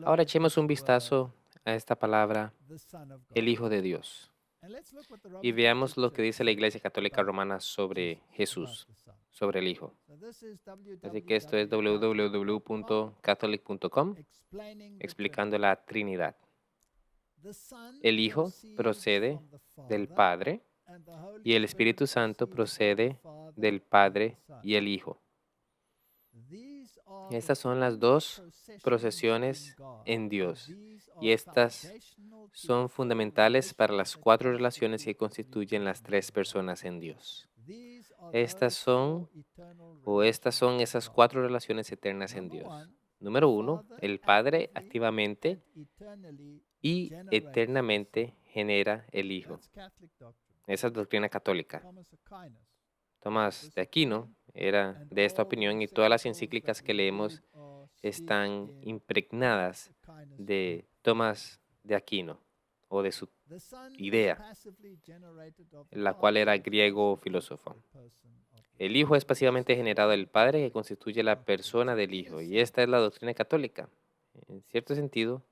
Ahora echemos un vistazo a esta palabra, el Hijo de Dios, y veamos lo que dice la Iglesia Católica Romana sobre Jesús, sobre el Hijo. Así que esto es www.catholic.com, explicando la Trinidad. El Hijo procede del Padre y el Espíritu Santo procede del Padre y el Hijo. Estas son las dos procesiones en Dios y estas son fundamentales para las cuatro relaciones que constituyen las tres personas en Dios. Estas son esas cuatro relaciones eternas en Dios. Número 1, el Padre activamente y eternamente genera el Hijo. Esa es doctrina católica. Tomás de Aquino era de esta opinión y todas las encíclicas que leemos están impregnadas de Tomás de Aquino o de su idea, la cual era griego filósofo. El Hijo es pasivamente generado del Padre que constituye la persona del Hijo y esta es la doctrina católica. En cierto sentido,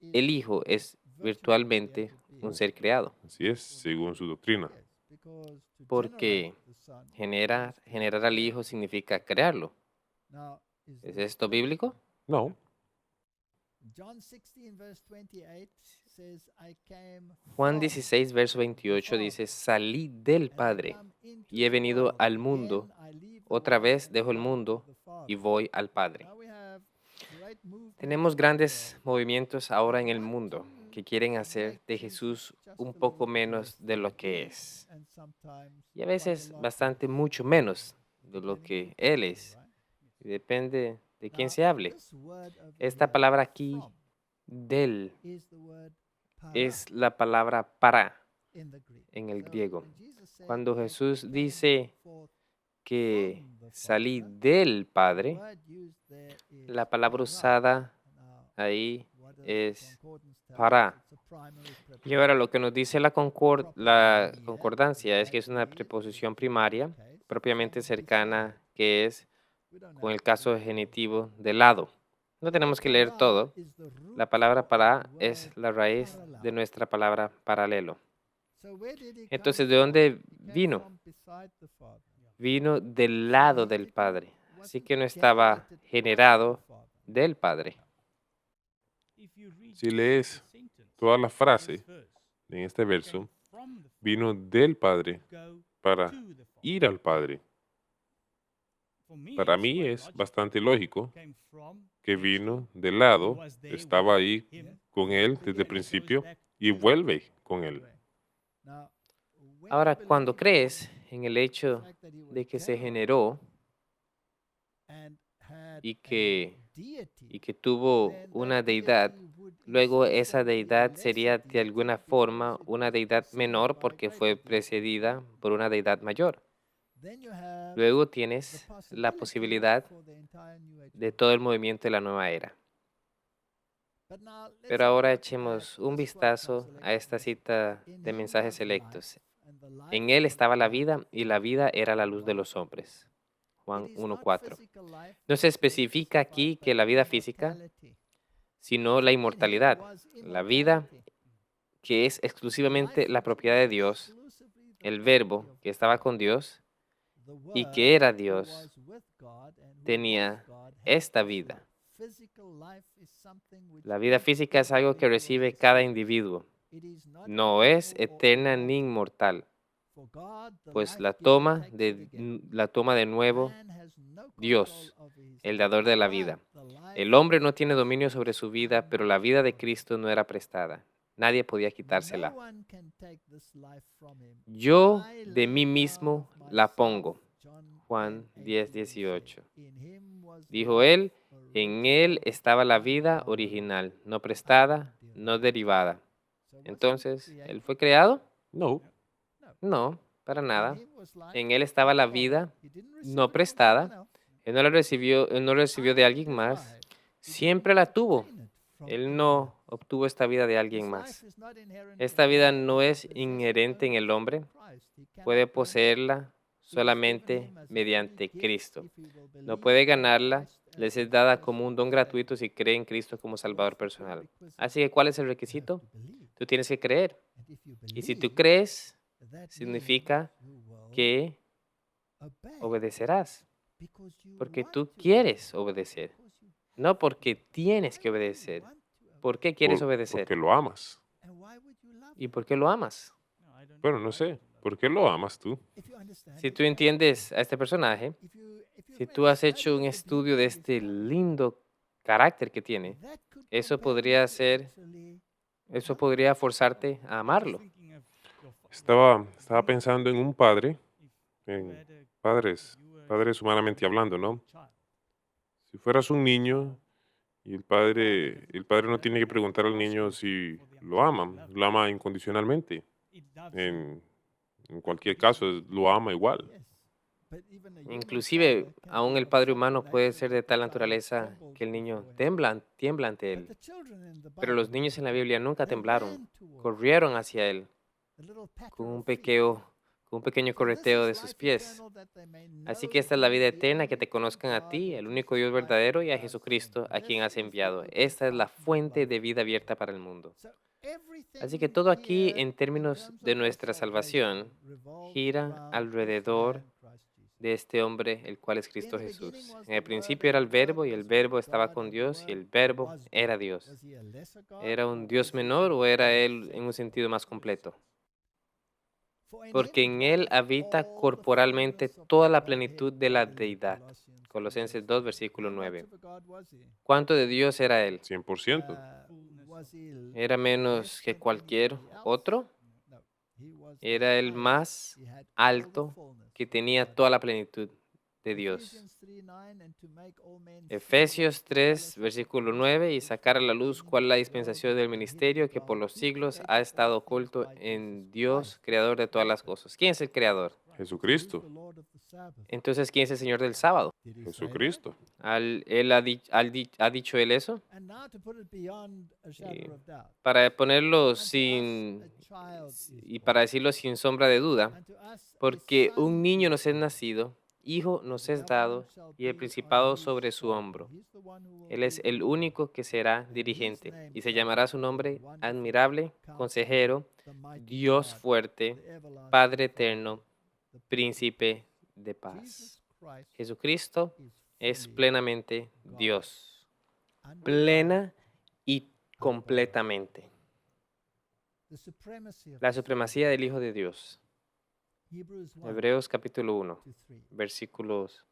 el Hijo es virtualmente un ser creado Así es, según su doctrina. porque generar al Hijo significa crearlo. ¿Es esto bíblico? No, Juan 16, verso 28 dice, salí del Padre y he venido al mundo. Otra vez dejo el mundo y voy al Padre. Tenemos grandes movimientos ahora en el mundo que quieren hacer de Jesús un poco menos de lo que es. Y a veces bastante mucho menos de lo que Él es. Y depende de quién se hable. Esta palabra aquí, del, es la palabra para en el griego. Cuando Jesús dice que salí del Padre, la palabra usada ahí es para. Y ahora lo que nos dice la concordancia es que es una preposición primaria propiamente cercana, que es con el caso genitivo de lado. No tenemos que leer todo. La palabra para es la raíz de nuestra palabra paralelo. Entonces, ¿de dónde vino? Vino del lado del Padre. Así que no estaba generado del Padre. si lees toda la frase en este verso, vino del Padre para ir al Padre. Para mí es bastante lógico que vino del lado, estaba ahí con Él desde el principio y vuelve con Él. Ahora, cuando crees en el hecho de que se generó y que tuvo una deidad, luego esa deidad sería de alguna forma una deidad menor porque fue precedida por una deidad mayor. Luego tienes la posibilidad de todo el movimiento de la nueva era. Pero ahora echemos un vistazo a esta cita de mensajes selectos. En él estaba la vida y la vida era la luz de los hombres. Juan 1:4. No se especifica aquí que la vida física, sino la inmortalidad. La vida que es exclusivamente la propiedad de Dios, el verbo que estaba con Dios y que era Dios, tenía esta vida. La vida física es algo que recibe cada individuo. No es eterna ni inmortal, pues la toma de nuevo Dios, el dador de la vida. El hombre no tiene dominio sobre su vida, pero la vida de Cristo no era prestada. Nadie podía quitársela. Yo de mí mismo la pongo. Juan 10:18. Dijo él, en él estaba la vida original, no prestada, no derivada. Entonces, ¿él fue creado? No, No, para nada. En él estaba la vida no prestada. Él no la recibió de alguien más. Siempre la tuvo. Él no obtuvo esta vida de alguien más. Esta vida no es inherente en el hombre. Puede poseerla solamente mediante Cristo. No puede ganarla, les es dada como un don gratuito si cree en Cristo como Salvador personal. Así que, ¿cuál es el requisito? Tú tienes que creer. Y si tú crees, significa que obedecerás, porque tú quieres obedecer, no porque tienes que obedecer. ¿Por qué quieres obedecer? Porque lo amas. ¿Y por qué lo amas? Bueno, no sé. ¿Por qué lo amas tú? Si tú entiendes a este personaje, si tú has hecho un estudio de este lindo carácter que tiene, eso podría forzarte a amarlo. Estaba pensando en un padre, en padres humanamente hablando, ¿no? Si fueras un niño y el padre no tiene que preguntar al niño si lo ama incondicionalmente. En, en cualquier caso, lo ama igual. Inclusive, aún el padre humano puede ser de tal naturaleza que el niño tiembla ante él. Pero los niños en la Biblia nunca temblaron, corrieron hacia él con un pequeño correteo de sus pies. Así que esta es la vida eterna, que te conozcan a ti, el único Dios verdadero, y a Jesucristo, a quien has enviado. Esta es la fuente de vida abierta para el mundo. Así que todo aquí, en términos de nuestra salvación, gira alrededor de este hombre, el cual es Cristo Jesús. En el principio era el Verbo, y el Verbo estaba con Dios, y el Verbo era Dios. ¿Era un Dios menor o era él en un sentido más completo? Porque en él habita corporalmente toda la plenitud de la deidad. Colosenses 2, versículo 9. ¿Cuánto de Dios era él? 100%. ¿Era menos que cualquier otro? Era el más alto, que tenía toda la plenitud de Dios. Efesios 3, versículo 9, y sacar a la luz cuál es la dispensación del ministerio que por los siglos ha estado oculto en Dios, creador de todas las cosas. ¿Quién es el creador? Jesucristo. Entonces, ¿quién es el Señor del sábado? Jesucristo. ¿Ha dicho él eso? Y para ponerlo para decirlo sin sombra de duda, porque un niño nos es nacido, hijo nos es dado, y el principado sobre su hombro. Él es el único que será dirigente, y se llamará su nombre admirable, consejero, Dios fuerte, Padre eterno, príncipe de paz. Jesucristo es plenamente Dios, plena y completamente. La supremacía del Hijo de Dios. Hebreos capítulo 1, versículos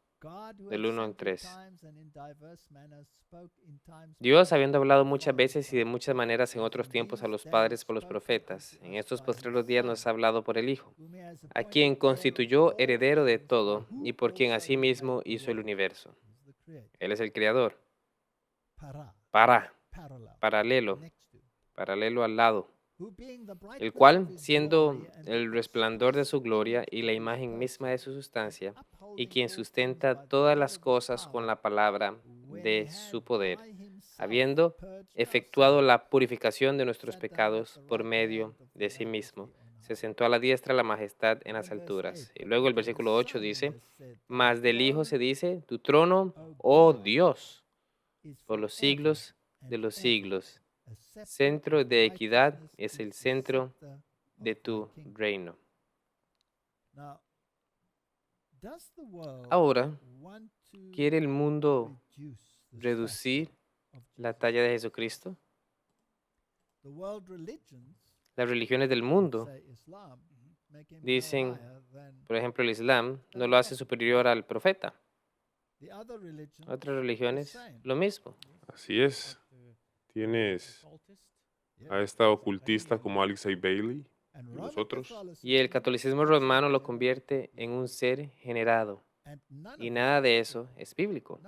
del 1 al 3. Dios, habiendo hablado muchas veces y de muchas maneras en otros tiempos a los padres por los profetas, en estos postreros días nos ha hablado por el Hijo, a quien constituyó heredero de todo y por quien asimismo hizo el universo. Él es el creador. Paralelo al lado, el cual, siendo el resplandor de su gloria y la imagen misma de su sustancia, y quien sustenta todas las cosas con la palabra de su poder, habiendo efectuado la purificación de nuestros pecados por medio de sí mismo, se sentó a la diestra de la majestad en las alturas. Y luego el versículo 8 dice, mas del Hijo se dice, tu trono, oh Dios, por los siglos de los siglos. Centro de equidad es el centro de tu reino. Ahora, ¿quiere el mundo reducir la talla de Jesucristo? Las religiones del mundo dicen, por ejemplo, el Islam no lo hace superior al profeta. Otras religiones, lo mismo. Así es. Tienes a esta ocultista como Alice Bailey y los otros. Y el catolicismo romano lo convierte en un ser generado. Y nada de eso es bíblico.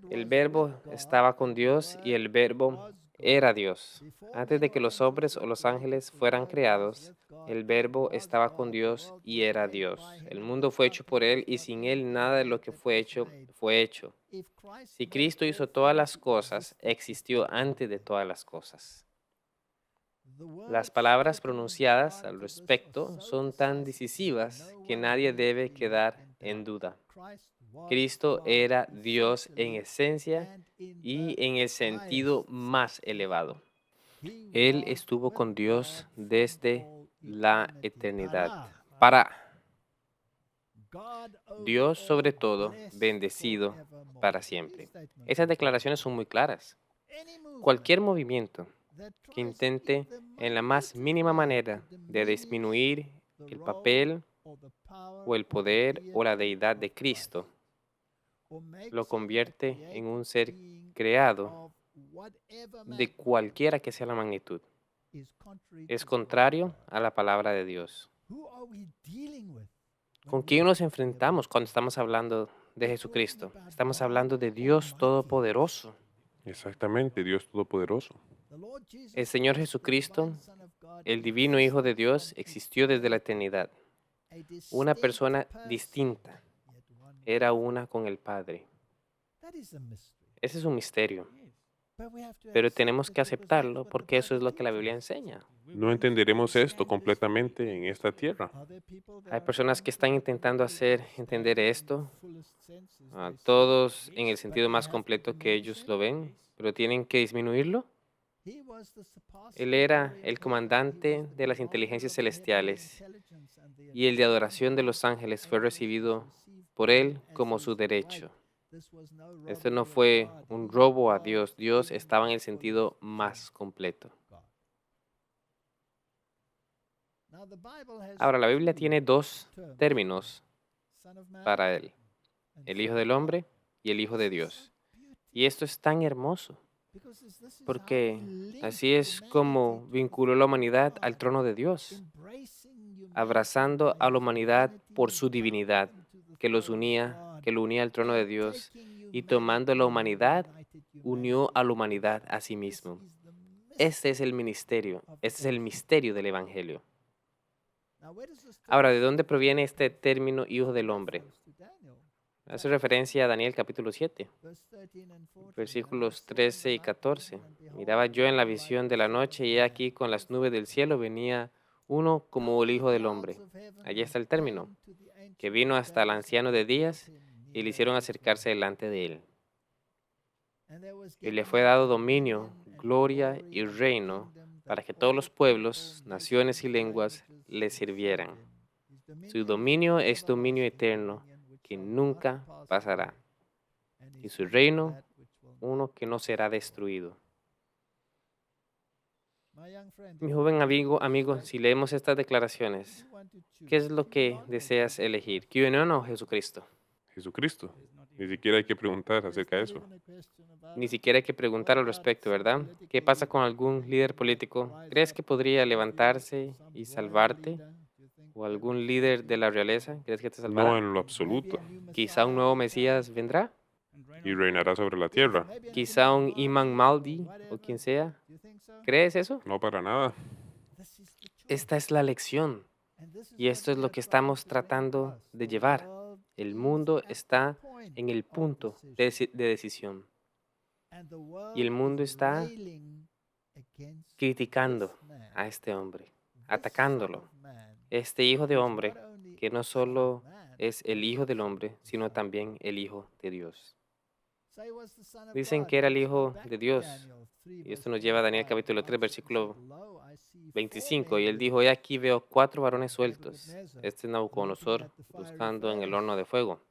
El Verbo estaba con Dios y el Verbo era Dios. Antes de que los hombres o los ángeles fueran creados, el Verbo estaba con Dios y era Dios. El mundo fue hecho por Él y sin Él nada de lo que fue hecho fue hecho. Si Cristo hizo todas las cosas, existió antes de todas las cosas. Las palabras pronunciadas al respecto son tan decisivas que nadie debe quedar en duda. Cristo era Dios en esencia y en el sentido más elevado. Él estuvo con Dios desde la eternidad. Para Dios sobre todo, bendecido para siempre. Esas declaraciones son muy claras. Cualquier movimiento que intente en la más mínima manera de disminuir el papel o el poder o la deidad de Cristo lo convierte en un ser creado de cualquiera que sea la magnitud. Es contrario a la palabra de Dios. ¿Con quién nos enfrentamos cuando estamos hablando de Jesucristo? Estamos hablando de Dios Todopoderoso. Exactamente, Dios Todopoderoso. El Señor Jesucristo, el divino Hijo de Dios, existió desde la eternidad. Una persona distinta, era una con el Padre. Ese es un misterio, pero tenemos que aceptarlo porque eso es lo que la Biblia enseña. No entenderemos esto completamente en esta tierra. Hay personas que están intentando hacer entender esto, todos en el sentido más completo que ellos lo ven, pero tienen que disminuirlo. Él era el comandante de las inteligencias celestiales y el de adoración de los ángeles fue recibido por él como su derecho. Esto no fue un robo a Dios. Dios estaba en el sentido más completo. Ahora, la Biblia tiene dos términos para él: el Hijo del Hombre y el Hijo de Dios. Y esto es tan hermoso, porque así es como vinculó la humanidad al trono de Dios, abrazando a la humanidad por su divinidad, que lo unía al trono de Dios, y tomando la humanidad, unió a la humanidad a sí mismo. Este es el ministerio, este es el misterio del Evangelio. Ahora, ¿de dónde proviene este término Hijo del Hombre? Hace referencia a Daniel capítulo 7, versículos 13 y 14. Miraba yo en la visión de la noche y he aquí con las nubes del cielo venía uno como el Hijo del Hombre. Allí está el término, que vino hasta el anciano de días y le hicieron acercarse delante de él. Y le fue dado dominio, gloria y reino para que todos los pueblos, naciones y lenguas le sirvieran. Su dominio es dominio eterno que nunca pasará, y su reino uno que no será destruido. Mi joven amigo, si leemos estas declaraciones, ¿qué es lo que deseas elegir? ¿QAnon o Jesucristo? Jesucristo. Ni siquiera hay que preguntar acerca de eso. Ni siquiera hay que preguntar al respecto, ¿verdad? ¿Qué pasa con algún líder político? ¿Crees que podría levantarse y salvarte? ¿O algún líder de la realeza? ¿Crees que te No salvará? en lo absoluto. Quizá un nuevo Mesías vendrá. Y reinará sobre la tierra. Quizá un Imam Mahdi o quien sea. ¿Crees eso? No para nada. Esta es la lección y esto es lo que estamos tratando de llevar. El mundo está en el punto de decisión y el mundo está criticando a este hombre, atacándolo. Este hijo de hombre que no solo es el hijo del hombre, sino también el hijo de Dios. Dicen que era el hijo de Dios. Y esto nos lleva a Daniel capítulo 3, versículo 25. Y él dijo: he aquí veo 4 varones sueltos. Este es Nabucodonosor buscando en el horno de fuego,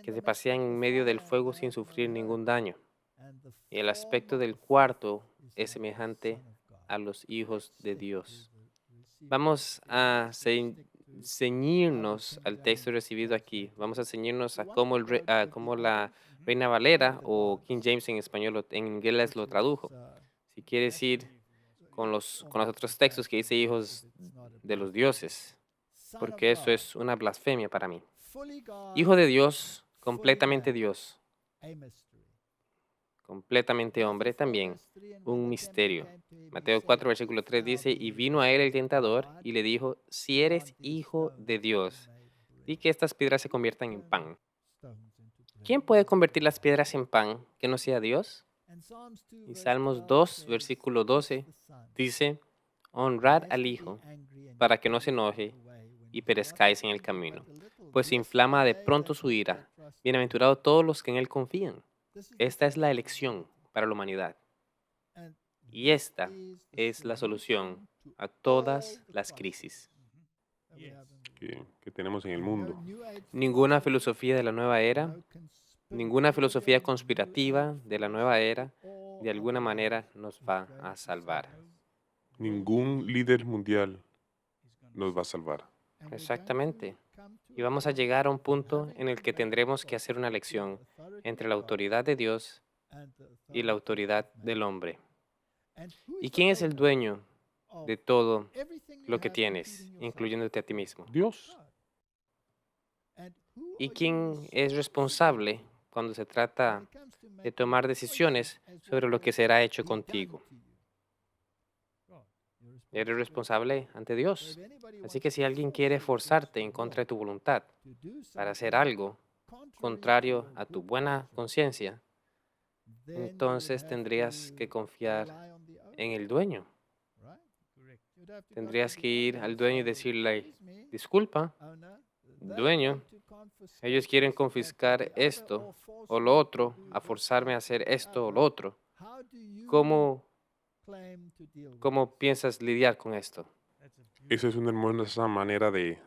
que se pasean en medio del fuego sin sufrir ningún daño. Y el aspecto del cuarto es semejante a los hijos de Dios. Vamos a ceñirnos al texto recibido aquí. Vamos a ceñirnos a cómo la Reina Valera o King James en español, en inglés lo tradujo. Si quieres ir con los otros textos que dice hijos de los dioses, porque eso es una blasfemia para mí. Hijo de Dios, completamente Dios, completamente hombre también, un misterio. Mateo 4, versículo 3 dice: y vino a él el tentador y le dijo: si eres hijo de Dios, di que estas piedras se conviertan en pan. ¿Quién puede convertir las piedras en pan que no sea Dios? Y Salmos 2, versículo 12, dice, honrad al Hijo, para que no se enoje y perezcáis en el camino, pues inflama de pronto su ira. Bienaventurados todos los que en Él confían. Esta es la elección para la humanidad. Y esta es la solución a todas las crisis. que tenemos en el mundo. Ninguna filosofía de la nueva era, ninguna filosofía conspirativa de la nueva era, de alguna manera nos va a salvar. Ningún líder mundial nos va a salvar. Exactamente. Y vamos a llegar a un punto en el que tendremos que hacer una elección entre la autoridad de Dios y la autoridad del hombre. ¿Y quién es el dueño de todo lo que tienes, incluyéndote a ti mismo? Dios. ¿Y quién es responsable cuando se trata de tomar decisiones sobre lo que será hecho contigo? Eres responsable ante Dios. Así que si alguien quiere forzarte en contra de tu voluntad para hacer algo contrario a tu buena conciencia, entonces tendrías que confiar en el dueño. Tendrías que ir al dueño y decirle, disculpa, dueño, ellos quieren confiscar esto o lo otro, a forzarme a hacer esto o lo otro. ¿Cómo piensas lidiar con esto? Esa es una hermosa manera de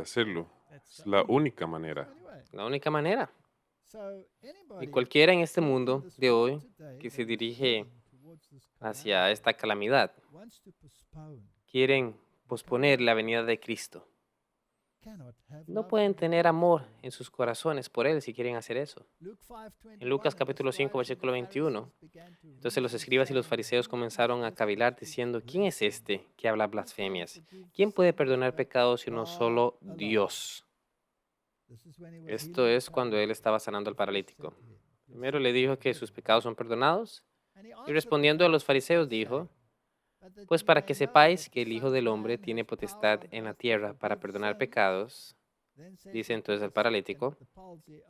hacerlo. Es la única manera. La única manera. Y cualquiera en este mundo de hoy que se dirige hacia esta calamidad, quieren posponer la venida de Cristo. No pueden tener amor en sus corazones por Él si quieren hacer eso. En Lucas capítulo 5, versículo 21, entonces los escribas y los fariseos comenzaron a cavilar diciendo, ¿quién es este que habla blasfemias? ¿Quién puede perdonar pecados sino solo Dios? Esto es cuando Él estaba sanando al paralítico. Primero le dijo que sus pecados son perdonados y respondiendo a los fariseos dijo, pues para que sepáis que el Hijo del Hombre tiene potestad en la tierra para perdonar pecados, dice entonces el paralítico,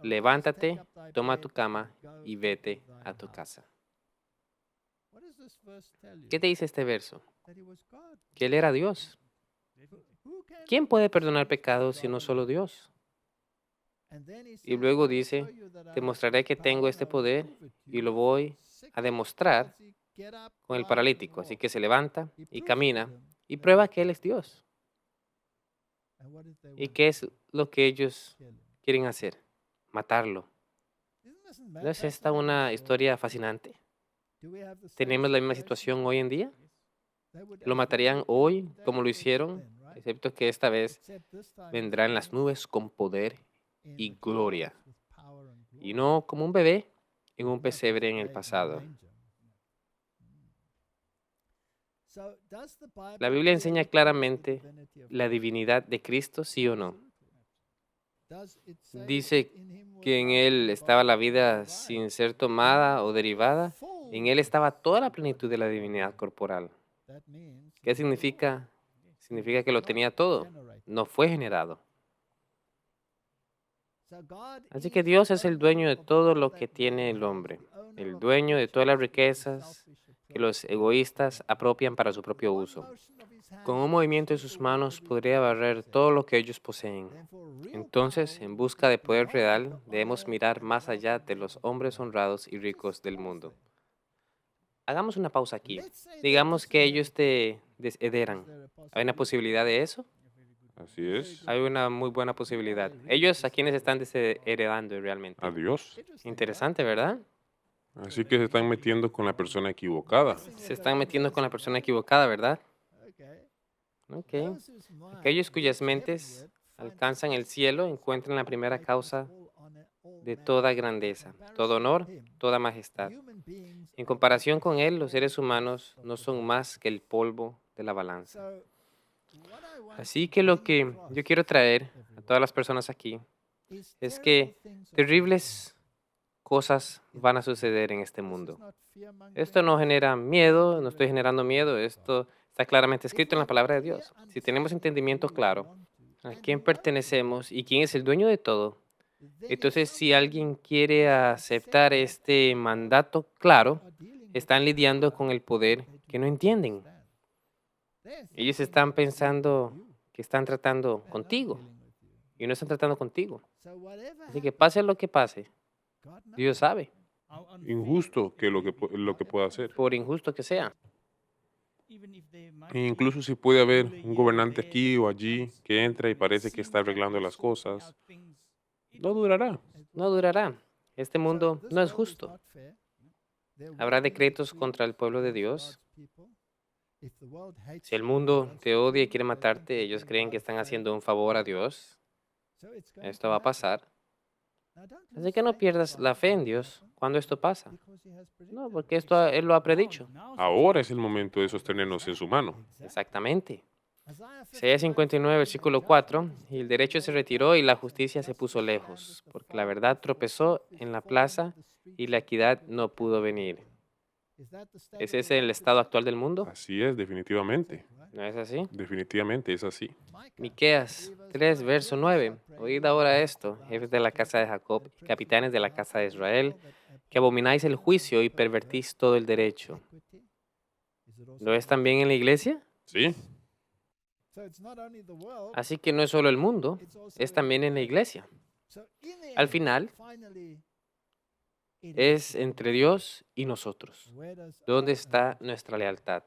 levántate, toma tu cama y vete a tu casa. ¿Qué te dice este verso? Que Él era Dios. ¿Quién puede perdonar pecados sino solo Dios? Y luego dice, te mostraré que tengo este poder y lo voy a demostrar con el paralítico. Así que se levanta y camina y prueba que Él es Dios. ¿Y qué es lo que ellos quieren hacer? Matarlo. ¿No es esta una historia fascinante? ¿Tenemos la misma situación hoy en día? ¿Lo matarían hoy como lo hicieron? Excepto que esta vez vendrá en las nubes con poder y gloria. Y no como un bebé en un pesebre en el pasado. La Biblia enseña claramente la divinidad de Cristo, ¿sí o no? Dice que en Él estaba la vida sin ser tomada o derivada. En Él estaba toda la plenitud de la divinidad corporal. ¿Qué significa? Significa que lo tenía todo. No fue generado. Así que Dios es el dueño de todo lo que tiene el hombre. El dueño de todas las riquezas que los egoístas apropian para su propio uso. Con un movimiento de sus manos podría barrer todo lo que ellos poseen. Entonces, en busca de poder real, debemos mirar más allá de los hombres honrados y ricos del mundo. Hagamos una pausa aquí. Digamos que ellos te desheredan. ¿Hay una posibilidad de eso? Así es. Hay una muy buena posibilidad. Ellos a quienes están desheredando realmente. A Dios. Interesante, ¿verdad? Así que se están metiendo con la persona equivocada. Se están metiendo con la persona equivocada, ¿verdad? Ok. Aquellos cuyas mentes alcanzan el cielo encuentran la primera causa de toda grandeza, todo honor, toda majestad. En comparación con Él, los seres humanos no son más que el polvo de la balanza. Así que lo que yo quiero traer a todas las personas aquí es que terribles cosas van a suceder en este mundo. Esto no genera miedo, no estoy generando miedo, esto está claramente escrito en la palabra de Dios. Si tenemos entendimiento claro a quién pertenecemos y quién es el dueño de todo, Entonces, si alguien quiere aceptar este mandato claro, están lidiando con el poder que no entienden. Ellos están pensando que están tratando contigo y no están tratando contigo. Así que pase lo que pase, Dios sabe, Injusto que lo que pueda hacer. por injusto que sea. E incluso si puede haber un gobernante aquí o allí que entra y parece que está arreglando las cosas, no durará. No durará. Este mundo no es justo. Habrá decretos contra el pueblo de Dios. Si el mundo te odia y quiere matarte, ellos creen que están haciendo un favor a Dios. Esto va a pasar. Así que no pierdas la fe en Dios cuando esto pasa. No, porque Él lo ha predicho. Ahora es el momento de sostenernos en su mano. Exactamente. Isaías 59, versículo 4, y el derecho se retiró y la justicia se puso lejos, porque la verdad tropezó en la plaza y la equidad no pudo venir. ¿Es ese el estado actual del mundo? Así es, definitivamente. ¿No es así? Definitivamente es así. Miqueas 3, verso 9. Oíd ahora esto, jefes de la casa de Jacob y capitanes de la casa de Israel, que abomináis el juicio y pervertís todo el derecho. ¿Lo es también en la iglesia? Sí, Así que no es solo el mundo, es también en la iglesia. Al final, es entre Dios y nosotros. ¿Dónde está nuestra lealtad?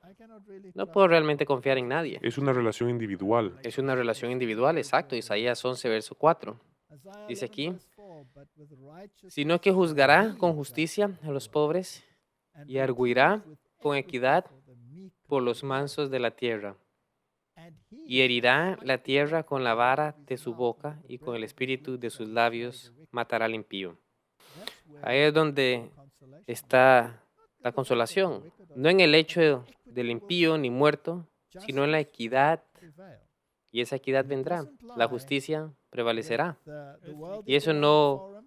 No puedo realmente confiar en nadie. es una relación individual. Es una relación individual, exacto. Isaías 11, verso 4. Dice aquí, sino que juzgará con justicia a los pobres y arguirá con equidad por los mansos de la tierra. Y herirá la tierra con la vara de su boca y con el espíritu de sus labios matará al impío. Ahí es donde está la consolación. No en el hecho del impío ni muerto, sino en la equidad. Y esa equidad vendrá. La justicia prevalecerá. Y eso no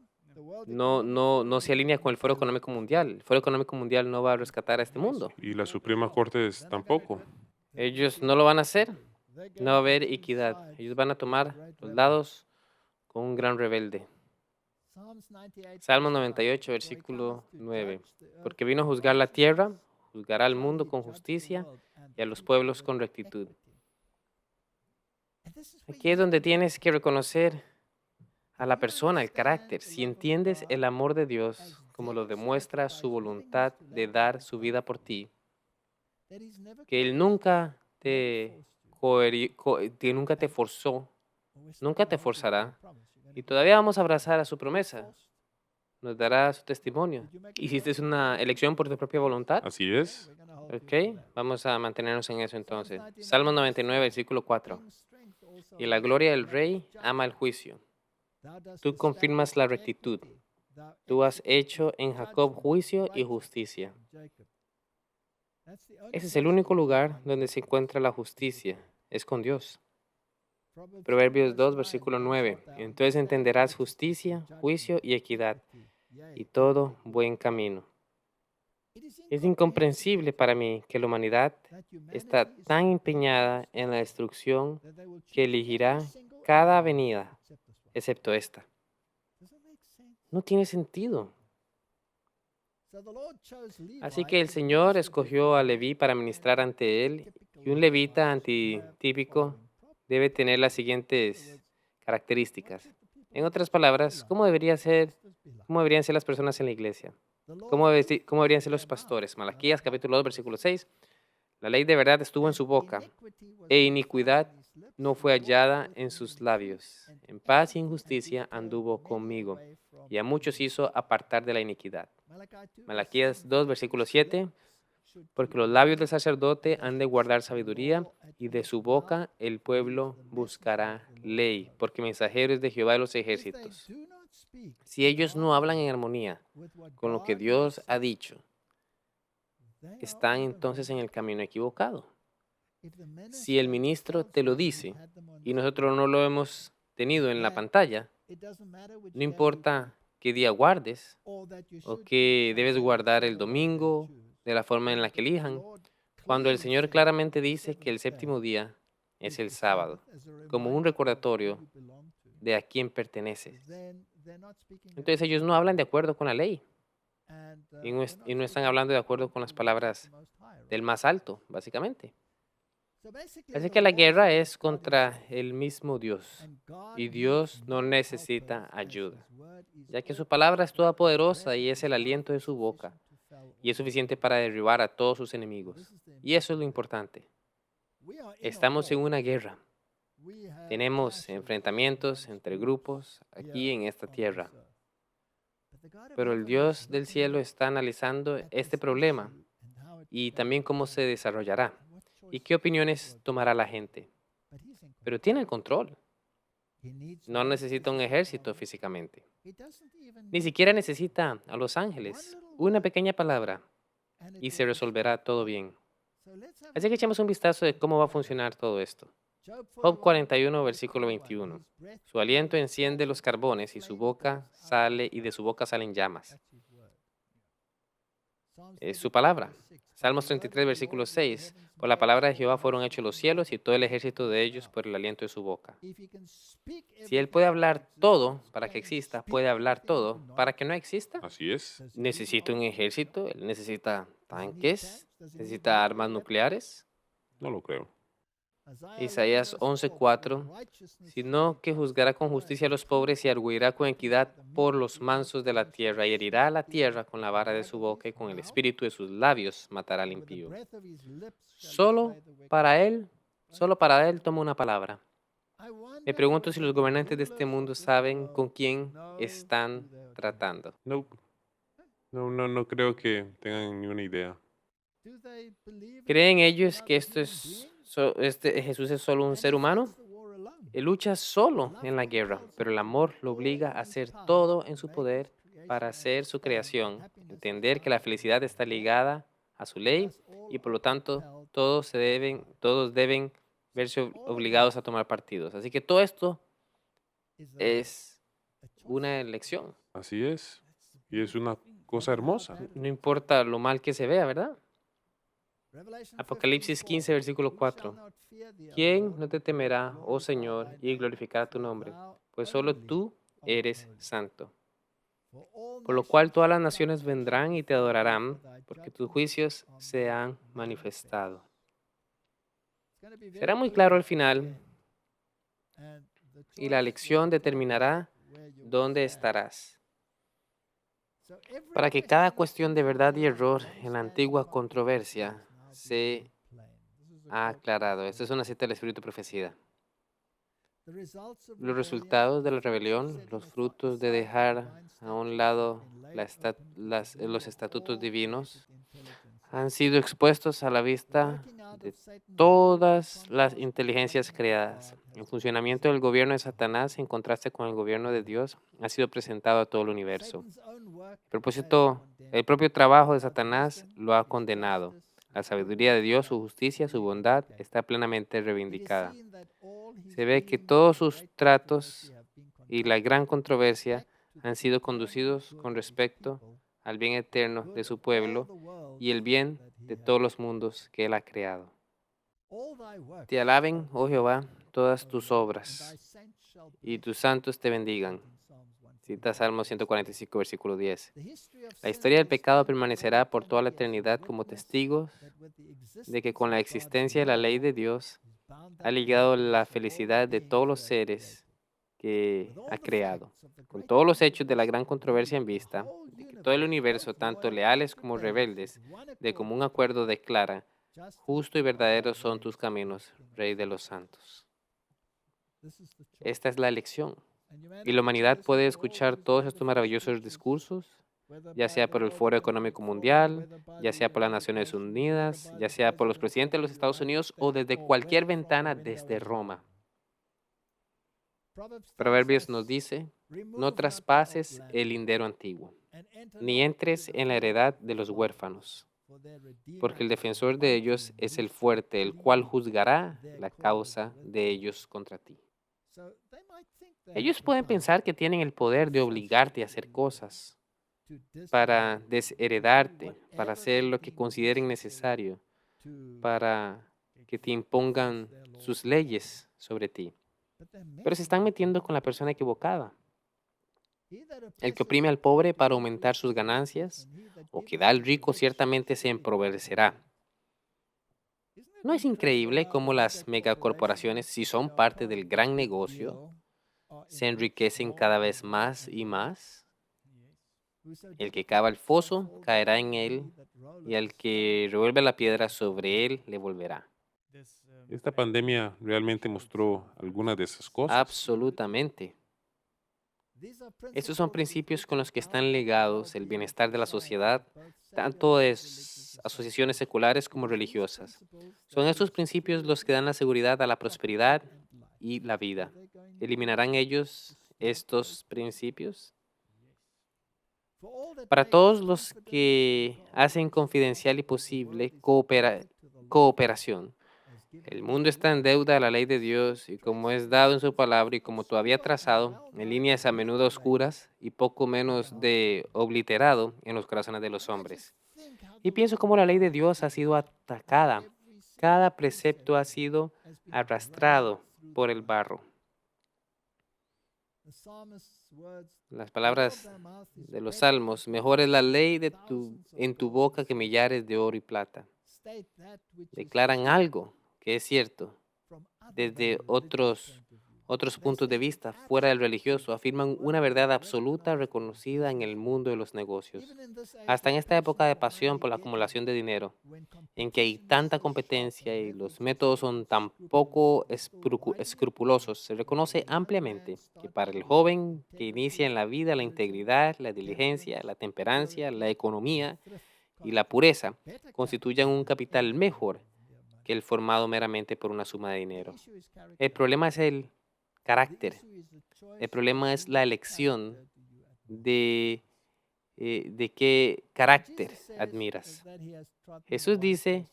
se alinea con el Foro Económico Mundial. El Foro Económico Mundial no va a rescatar a este mundo. Y la Suprema Corte tampoco. Ellos no lo van a hacer. No va a haber equidad. Ellos van a tomar los lados con un gran rebelde. Salmo 98, versículo 9. Porque vino a juzgar la tierra, juzgará al mundo con justicia y a los pueblos con rectitud. Aquí es donde tienes que reconocer a la persona, el carácter. Si entiendes el amor de Dios como lo demuestra su voluntad de dar su vida por ti, que Él nunca que nunca te forzó, nunca te forzará, y todavía vamos a abrazar a su promesa. Nos dará su testimonio. ¿Hiciste una elección por tu propia voluntad? Así es. Ok, vamos a mantenernos en eso entonces. Salmo 99, versículo 4. Y la gloria del rey ama el juicio. Tú confirmas la rectitud. Tú has hecho en Jacob juicio y justicia. Ese es el único lugar donde se encuentra la justicia. Es con Dios. Proverbios 2, versículo 9. Entonces entenderás justicia, juicio y equidad, y todo buen camino. Es incomprensible para mí que la humanidad está tan empeñada en la destrucción que elegirá cada avenida, excepto esta. No tiene sentido. Así que el Señor escogió a Leví para ministrar ante él, y un levita antitípico debe tener las siguientes características. En otras palabras, ¿cómo deberían ser las personas en la iglesia? ¿Cómo deberían ser los pastores? Malaquías capítulo 2, versículo 6. La ley de verdad estuvo en su boca, e iniquidad no fue hallada en sus labios. En paz y injusticia anduvo conmigo, y a muchos hizo apartar de la iniquidad. Malaquías 2, versículo 7. Porque los labios del sacerdote han de guardar sabiduría, y de su boca el pueblo buscará ley, porque mensajero es de Jehová de los ejércitos. Si ellos no hablan en armonía con lo que Dios ha dicho, están entonces en el camino equivocado. Si el ministro te lo dice y nosotros no lo hemos tenido en la pantalla, no importa qué día guardes o que debes guardar el domingo de la forma en la que elijan, cuando el Señor claramente dice que el séptimo día es el sábado, como un recordatorio de a quién perteneces. Entonces ellos no hablan de acuerdo con la ley y no están hablando de acuerdo con las palabras del más alto, básicamente. Así que la guerra es contra el mismo Dios y Dios no necesita ayuda, ya que su palabra es toda poderosa y es el aliento de su boca y es suficiente para derribar a todos sus enemigos. Y eso es lo importante. Estamos en una guerra. Tenemos enfrentamientos entre grupos aquí en esta tierra. Pero el Dios del cielo está analizando este problema y también cómo se desarrollará y qué opiniones tomará la gente. Pero tiene el control. No necesita un ejército físicamente. Ni siquiera necesita a los ángeles. Una pequeña palabra y se resolverá todo bien. Así que echemos un vistazo de cómo va a funcionar todo esto. Job 41, versículo 21. Su aliento enciende los carbones y de su boca salen llamas. Es su palabra. Salmos 33, versículo 6. Por la palabra de Jehová fueron hechos los cielos y todo el ejército de ellos por el aliento de su boca. Si Él puede hablar todo para que exista, puede hablar todo para que no exista. Así es. Necesita un ejército, Él necesita tanques, necesita armas nucleares. No lo creo. Isaías 11:4, sino que juzgará con justicia a los pobres y arguirá con equidad por los mansos de la tierra y herirá a la tierra con la vara de su boca y con el espíritu de sus labios matará al impío. Solo para él toma una palabra. Me pregunto si los gobernantes de este mundo saben con quién están tratando. No, no creo que tengan ni una idea. ¿Creen ellos que Jesús es solo un ser humano? Él lucha solo en la guerra, pero el amor lo obliga a hacer todo en su poder para hacer su creación, entender que la felicidad está ligada a su ley y por lo tanto todos deben verse obligados a tomar partidos. Así que todo esto es una elección. Así es. Y es una cosa hermosa. No importa lo mal que se vea, ¿verdad? Apocalipsis 15, versículo 4. ¿Quién no te temerá, oh Señor, y glorificará tu nombre? Pues solo tú eres santo. Por lo cual todas las naciones vendrán y te adorarán, porque tus juicios se han manifestado. Será muy claro al final, y la lección determinará dónde estarás. Para que cada cuestión de verdad y error en la antigua controversia se ha aclarado. Esta es una cita del Espíritu Profecía. Los resultados de la rebelión, los frutos de dejar a un lado los estatutos divinos, han sido expuestos a la vista de todas las inteligencias creadas. El funcionamiento del gobierno de Satanás, en contraste con el gobierno de Dios, ha sido presentado a todo el universo. El propio trabajo de Satanás lo ha condenado. La sabiduría de Dios, su justicia, su bondad está plenamente reivindicada. Se ve que todos sus tratos y la gran controversia han sido conducidos con respecto al bien eterno de su pueblo y el bien de todos los mundos que Él ha creado. Te alaben, oh Jehová, todas tus obras, y tus santos te bendigan. Cita Salmo 145, versículo 10. La historia del pecado permanecerá por toda la eternidad como testigos de que con la existencia de la ley de Dios ha ligado la felicidad de todos los seres que ha creado. Con todos los hechos de la gran controversia en vista, de que todo el universo, tanto leales como rebeldes, de común acuerdo declara, justo y verdadero son tus caminos, Rey de los santos. Esta es la elección. Y la humanidad puede escuchar todos estos maravillosos discursos, ya sea por el Foro Económico Mundial, ya sea por las Naciones Unidas, ya sea por los presidentes de los Estados Unidos o desde cualquier ventana desde Roma. Proverbios nos dice, no traspases el lindero antiguo, ni entres en la heredad de los huérfanos, porque el defensor de ellos es el fuerte, el cual juzgará la causa de ellos contra ti. Ellos pueden pensar que tienen el poder de obligarte a hacer cosas, para desheredarte, para hacer lo que consideren necesario, para que te impongan sus leyes sobre ti. Pero se están metiendo con la persona equivocada. El que oprime al pobre para aumentar sus ganancias, o que da al rico ciertamente se empobrecerá. ¿No es increíble cómo las megacorporaciones, si son parte del gran negocio, se enriquecen cada vez más y más? El que cava el foso caerá en él, y al que revuelve la piedra sobre él le volverá. Esta pandemia realmente mostró algunas de esas cosas. Absolutamente. Estos son principios con los que están ligados el bienestar de la sociedad, tanto de asociaciones seculares como religiosas. Son estos principios los que dan la seguridad a la prosperidad y la vida. ¿Eliminarán ellos estos principios? Para todos los que hacen confidencial y posible cooperación, el mundo está en deuda a la ley de Dios y como es dado en su palabra y como todavía trazado en líneas a menudo oscuras y poco menos de obliterado en los corazones de los hombres. Y pienso cómo la ley de Dios ha sido atacada. Cada precepto ha sido arrastrado por el barro. Las palabras de los salmos: mejor es la ley en tu boca que millares de oro y plata. Declaran algo que es cierto desde otros puntos de vista fuera del religioso, afirman una verdad absoluta reconocida en el mundo de los negocios. Hasta en esta época de pasión por la acumulación de dinero, en que hay tanta competencia y los métodos son tan poco escrupulosos, se reconoce ampliamente que para el joven que inicia en la vida la integridad, la diligencia, la temperancia, la economía y la pureza constituyen un capital mejor que el formado meramente por una suma de dinero. El problema es el carácter. El problema es la elección de qué carácter admiras. Jesús dice: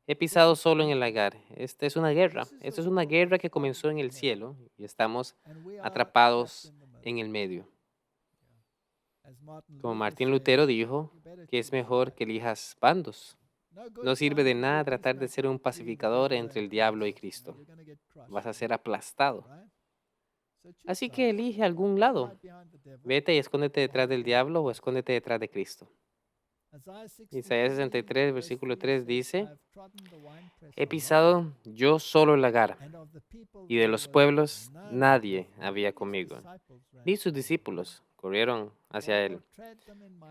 he pisado solo en el lagar. Esta es una guerra. Esta es una guerra que comenzó en el cielo y estamos atrapados en el medio. Como Martín Lutero dijo, que es mejor que elijas bandos. No sirve de nada tratar de ser un pacificador entre el diablo y Cristo. Vas a ser aplastado. Así que elige algún lado. Vete y escóndete detrás del diablo o escóndete detrás de Cristo. Isaías 63, versículo 3 dice: he pisado yo solo el lagar, y de los pueblos nadie había conmigo. Ni sus discípulos corrieron hacia él.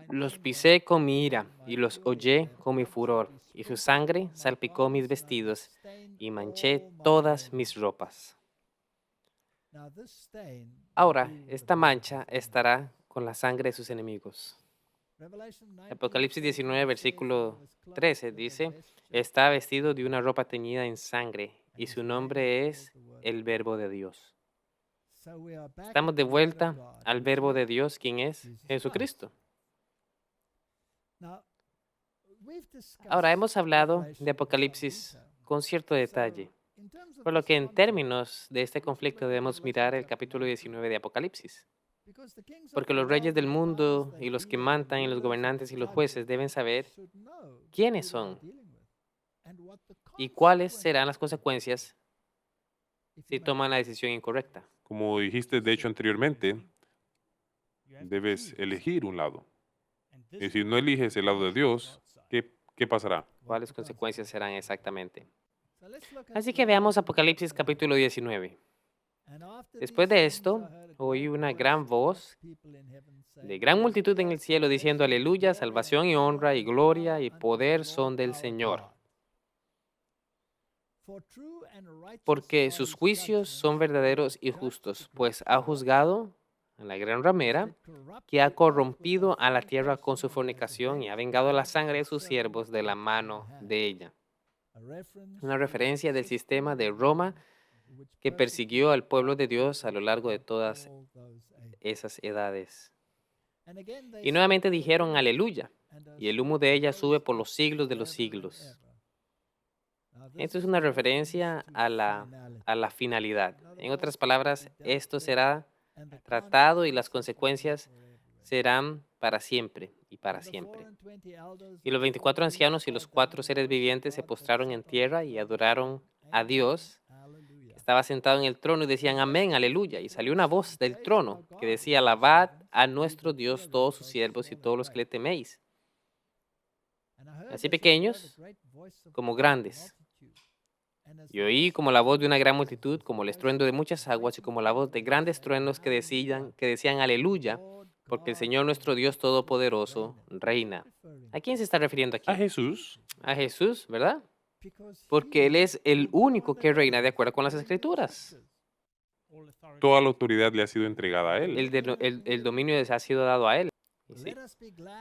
Los pisé con mi ira y los hollé con mi furor, y su sangre salpicó mis vestidos y manché todas mis ropas. Ahora, esta mancha estará con la sangre de sus enemigos. Apocalipsis 19, versículo 13 dice: está vestido de una ropa teñida en sangre, y su nombre es el Verbo de Dios. Estamos de vuelta al Verbo de Dios, ¿quién es? Jesucristo. Ahora, hemos hablado de Apocalipsis con cierto detalle, por lo que en términos de este conflicto debemos mirar el capítulo 19 de Apocalipsis. Porque los reyes del mundo y los que mandan y los gobernantes y los jueces deben saber quiénes son y cuáles serán las consecuencias si toman la decisión incorrecta. Como dijiste, de hecho, anteriormente, debes elegir un lado. Y si no eliges el lado de Dios, ¿qué pasará? ¿Cuáles consecuencias serán exactamente? Así que veamos Apocalipsis capítulo 19. Después de esto, oí una gran voz de gran multitud en el cielo diciendo: aleluya, salvación y honra y gloria y poder son del Señor. Porque sus juicios son verdaderos y justos, pues ha juzgado a la gran ramera que ha corrompido a la tierra con su fornicación y ha vengado la sangre de sus siervos de la mano de ella. Una referencia del sistema de Roma que persiguió al pueblo de Dios a lo largo de todas esas edades. Y nuevamente dijeron: aleluya, y el humo de ella sube por los siglos de los siglos. Esto es una referencia a la finalidad. En otras palabras, esto será tratado y las consecuencias serán para siempre y para siempre. Y los 24 ancianos y los 4 seres vivientes se postraron en tierra y adoraron a Dios, que estaba sentado en el trono y decían amén, aleluya. Y salió una voz del trono que decía, alabad a nuestro Dios todos sus siervos y todos los que le teméis, así pequeños como grandes. Y oí como la voz de una gran multitud, como el estruendo de muchas aguas y como la voz de grandes truenos que decían aleluya, porque el Señor nuestro Dios Todopoderoso reina. ¿A quién se está refiriendo A aquí? Jesús. A Jesús, ¿verdad? Porque Él es el único que reina de acuerdo con las Escrituras. Toda la autoridad le ha sido entregada a Él. El dominio les ha sido dado a Él. Y sí.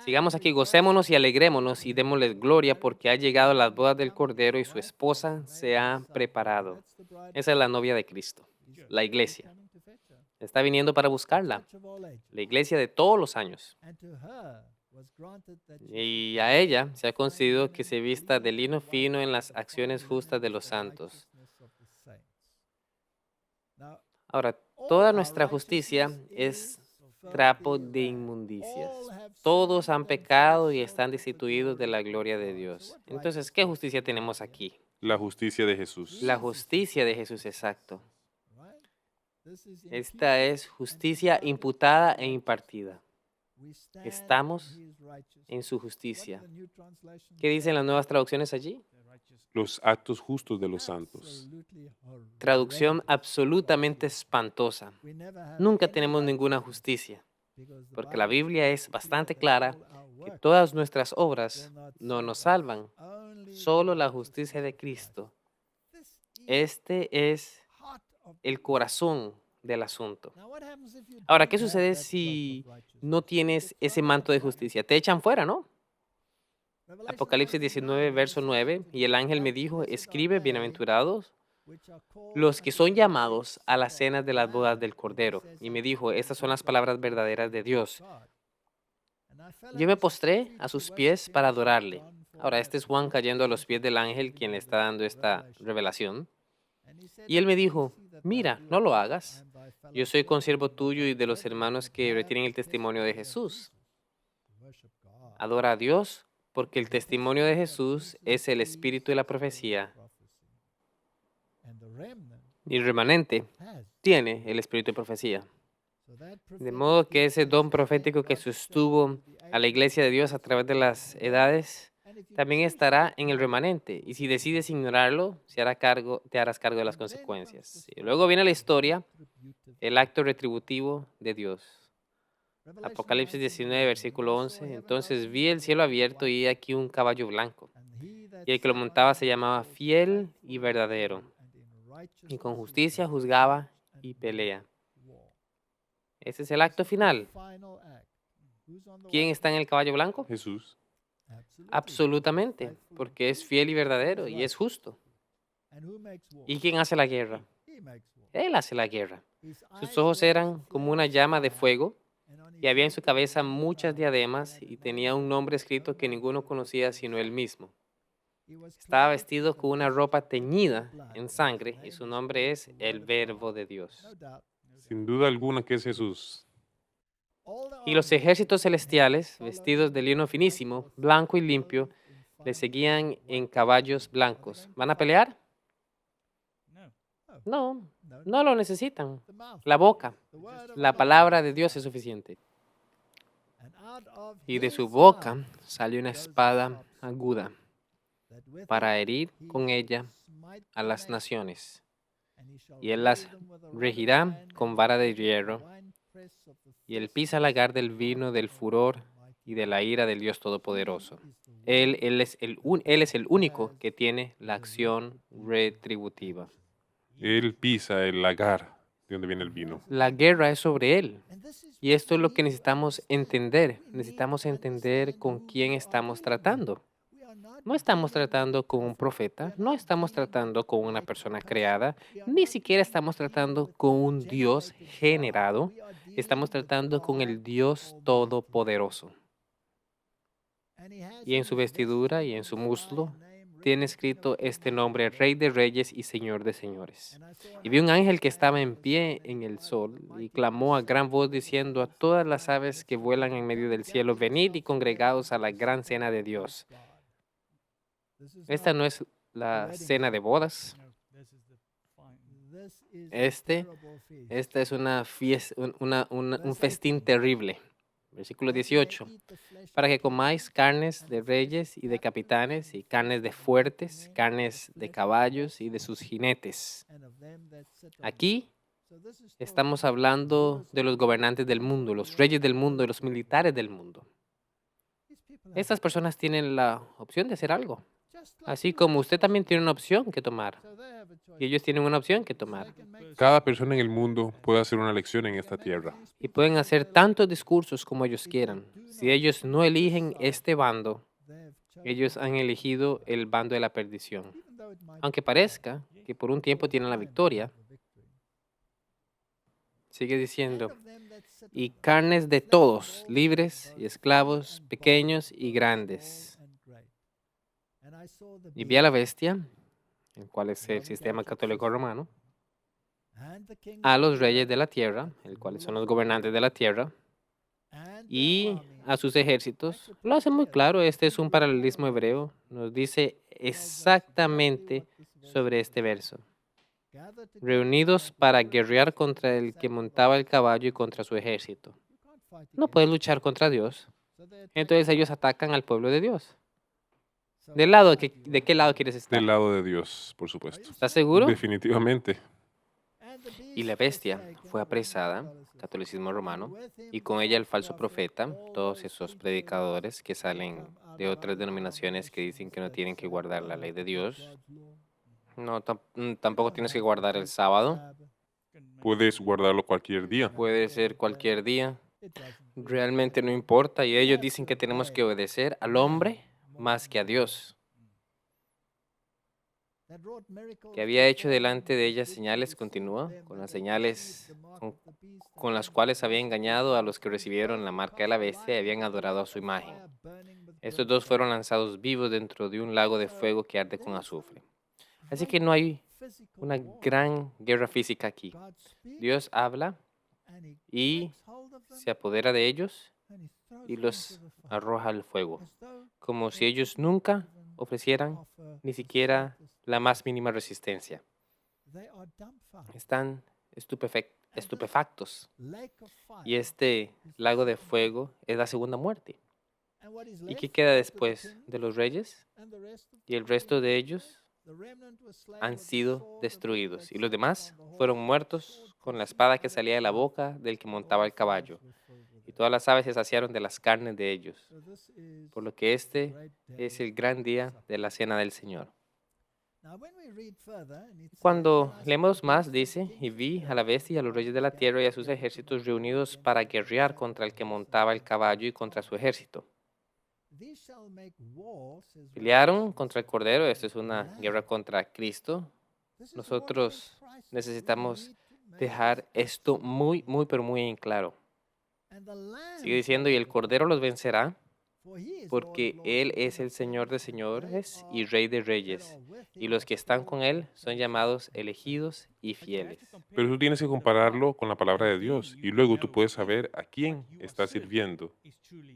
Sigamos aquí, gocémonos y alegrémonos y démosle gloria porque ha llegado las bodas del Cordero y su esposa se ha preparado. Esa es la novia de Cristo, la iglesia. Está viniendo para buscarla, la iglesia de todos los años. Y a ella se ha concedido que se vista de lino fino en las acciones justas de los santos. Ahora, toda nuestra justicia es trapo de inmundicias. Todos han pecado y están destituidos de la gloria de Dios. Entonces, ¿qué justicia tenemos aquí? La justicia de Jesús. La justicia de Jesús, exacto. Esta es justicia imputada e impartida. Estamos en su justicia. ¿Qué dicen las nuevas traducciones allí? Los actos justos de los santos. Traducción absolutamente espantosa. Nunca tenemos ninguna justicia, porque la Biblia es bastante clara que todas nuestras obras no nos salvan, solo la justicia de Cristo. Este es el corazón del asunto. Ahora, ¿qué sucede si no tienes ese manto de justicia? Te echan fuera, ¿no? Apocalipsis 19, verso 9, y el ángel me dijo, escribe, bienaventurados los que son llamados a las cenas de las bodas del Cordero. Y me dijo, estas son las palabras verdaderas de Dios. Yo me postré a sus pies para adorarle. Ahora, este es Juan cayendo a los pies del ángel quien le está dando esta revelación. Y él me dijo, mira, no lo hagas. Yo soy consiervo tuyo y de los hermanos que retienen el testimonio de Jesús. Adora a Dios, porque el testimonio de Jesús es el espíritu de la profecía. Y el remanente tiene el espíritu de profecía. De modo que ese don profético que sostuvo a la iglesia de Dios a través de las edades también estará en el remanente. Y si decides ignorarlo, te harás cargo de las consecuencias. Y luego viene la historia, el acto retributivo de Dios. Apocalipsis 19, versículo 11. Entonces vi el cielo abierto y he aquí un caballo blanco. Y el que lo montaba se llamaba Fiel y Verdadero. Y con justicia juzgaba y pelea. Ese es el acto final. ¿Quién está en el caballo blanco? Jesús. Absolutamente, porque es fiel y verdadero y es justo. ¿Y quién hace la guerra? Él hace la guerra. Sus ojos eran como una llama de fuego y había en su cabeza muchas diademas y tenía un nombre escrito que ninguno conocía sino él mismo. Estaba vestido con una ropa teñida en sangre y su nombre es el Verbo de Dios. Sin duda alguna que es Jesús. Y los ejércitos celestiales, vestidos de lino finísimo, blanco y limpio, le seguían en caballos blancos. ¿Van a pelear? No, no lo necesitan. La boca, la palabra de Dios es suficiente. Y de su boca salió una espada aguda para herir con ella a las naciones. Y él las regirá con vara de hierro. Y él pisa el lagar del vino del furor y de la ira del Dios Todopoderoso. Él es el único que tiene la acción retributiva. Él pisa el lagar de donde viene el vino. La guerra es sobre él. Y esto es lo que necesitamos entender. Necesitamos entender con quién estamos tratando. No estamos tratando con un profeta, no estamos tratando con una persona creada, ni siquiera estamos tratando con un Dios generado. Estamos tratando con el Dios Todopoderoso. Y en su vestidura y en su muslo tiene escrito este nombre, Rey de Reyes y Señor de Señores. Y vi un ángel que estaba en pie en el sol y clamó a gran voz diciendo a todas las aves que vuelan en medio del cielo, venid y congregaos a la gran cena de Dios. Esta no es la cena de bodas. Este, esta es una fiesta, un festín terrible. Versículo 18. Para que comáis carnes de reyes y de capitanes, y carnes de fuertes, carnes de caballos y de sus jinetes. Aquí estamos hablando de los gobernantes del mundo, los reyes del mundo y los militares del mundo. Estas personas tienen la opción de hacer algo, así como usted también tiene una opción que tomar. Y ellos tienen una opción que tomar. Cada persona en el mundo puede hacer una elección en esta tierra. Y pueden hacer tantos discursos como ellos quieran. Si ellos no eligen este bando, ellos han elegido el bando de la perdición. Aunque parezca que por un tiempo tienen la victoria, sigue diciendo, y carnes de todos, libres y esclavos, pequeños y grandes. Y vi a la bestia, el cual es el sistema católico romano, a los reyes de la tierra, el cual son los gobernantes de la tierra, y a sus ejércitos. Lo hace muy claro, este es un paralelismo hebreo, nos dice exactamente sobre este verso. Reunidos para guerrear contra el que montaba el caballo y contra su ejército. No puedes luchar contra Dios. Entonces ellos atacan al pueblo de Dios. ¿De qué lado quieres estar? Del lado de Dios, por supuesto. ¿Estás seguro? Definitivamente. Y la bestia fue apresada, catolicismo romano, y con ella el falso profeta, todos esos predicadores que salen de otras denominaciones que dicen que no tienen que guardar la ley de Dios. No, tampoco tienes que guardar el sábado. Puedes guardarlo cualquier día. Puede ser cualquier día. Realmente no importa. Y ellos dicen que tenemos que obedecer al hombre más que a Dios, que había hecho delante de ellas señales, continúa, con las señales con las cuales había engañado a los que recibieron la marca de la bestia y habían adorado a su imagen. Estos dos fueron lanzados vivos dentro de un lago de fuego que arde con azufre. Así que no hay una gran guerra física aquí. Dios habla y se apodera de ellos y los arroja al fuego, como si ellos nunca ofrecieran ni siquiera la más mínima resistencia. Están estupefactos. Y este lago de fuego es la segunda muerte. ¿Y qué queda después de los reyes? Y el resto de ellos han sido destruidos. Y los demás fueron muertos con la espada que salía de la boca del que montaba el caballo. Y todas las aves se saciaron de las carnes de ellos. Por lo que este es el gran día de la cena del Señor. Cuando leemos más, dice, y vi a la bestia y a los reyes de la tierra y a sus ejércitos reunidos para guerrear contra el que montaba el caballo y contra su ejército. Pelearon contra el Cordero, esto es una guerra contra Cristo. Nosotros necesitamos dejar esto muy, pero muy en claro. Sigue diciendo, y el Cordero los vencerá, porque Él es el Señor de señores y Rey de reyes, y los que están con Él son llamados elegidos y fieles. Pero tú tienes que compararlo con la palabra de Dios y luego tú puedes saber a quién estás sirviendo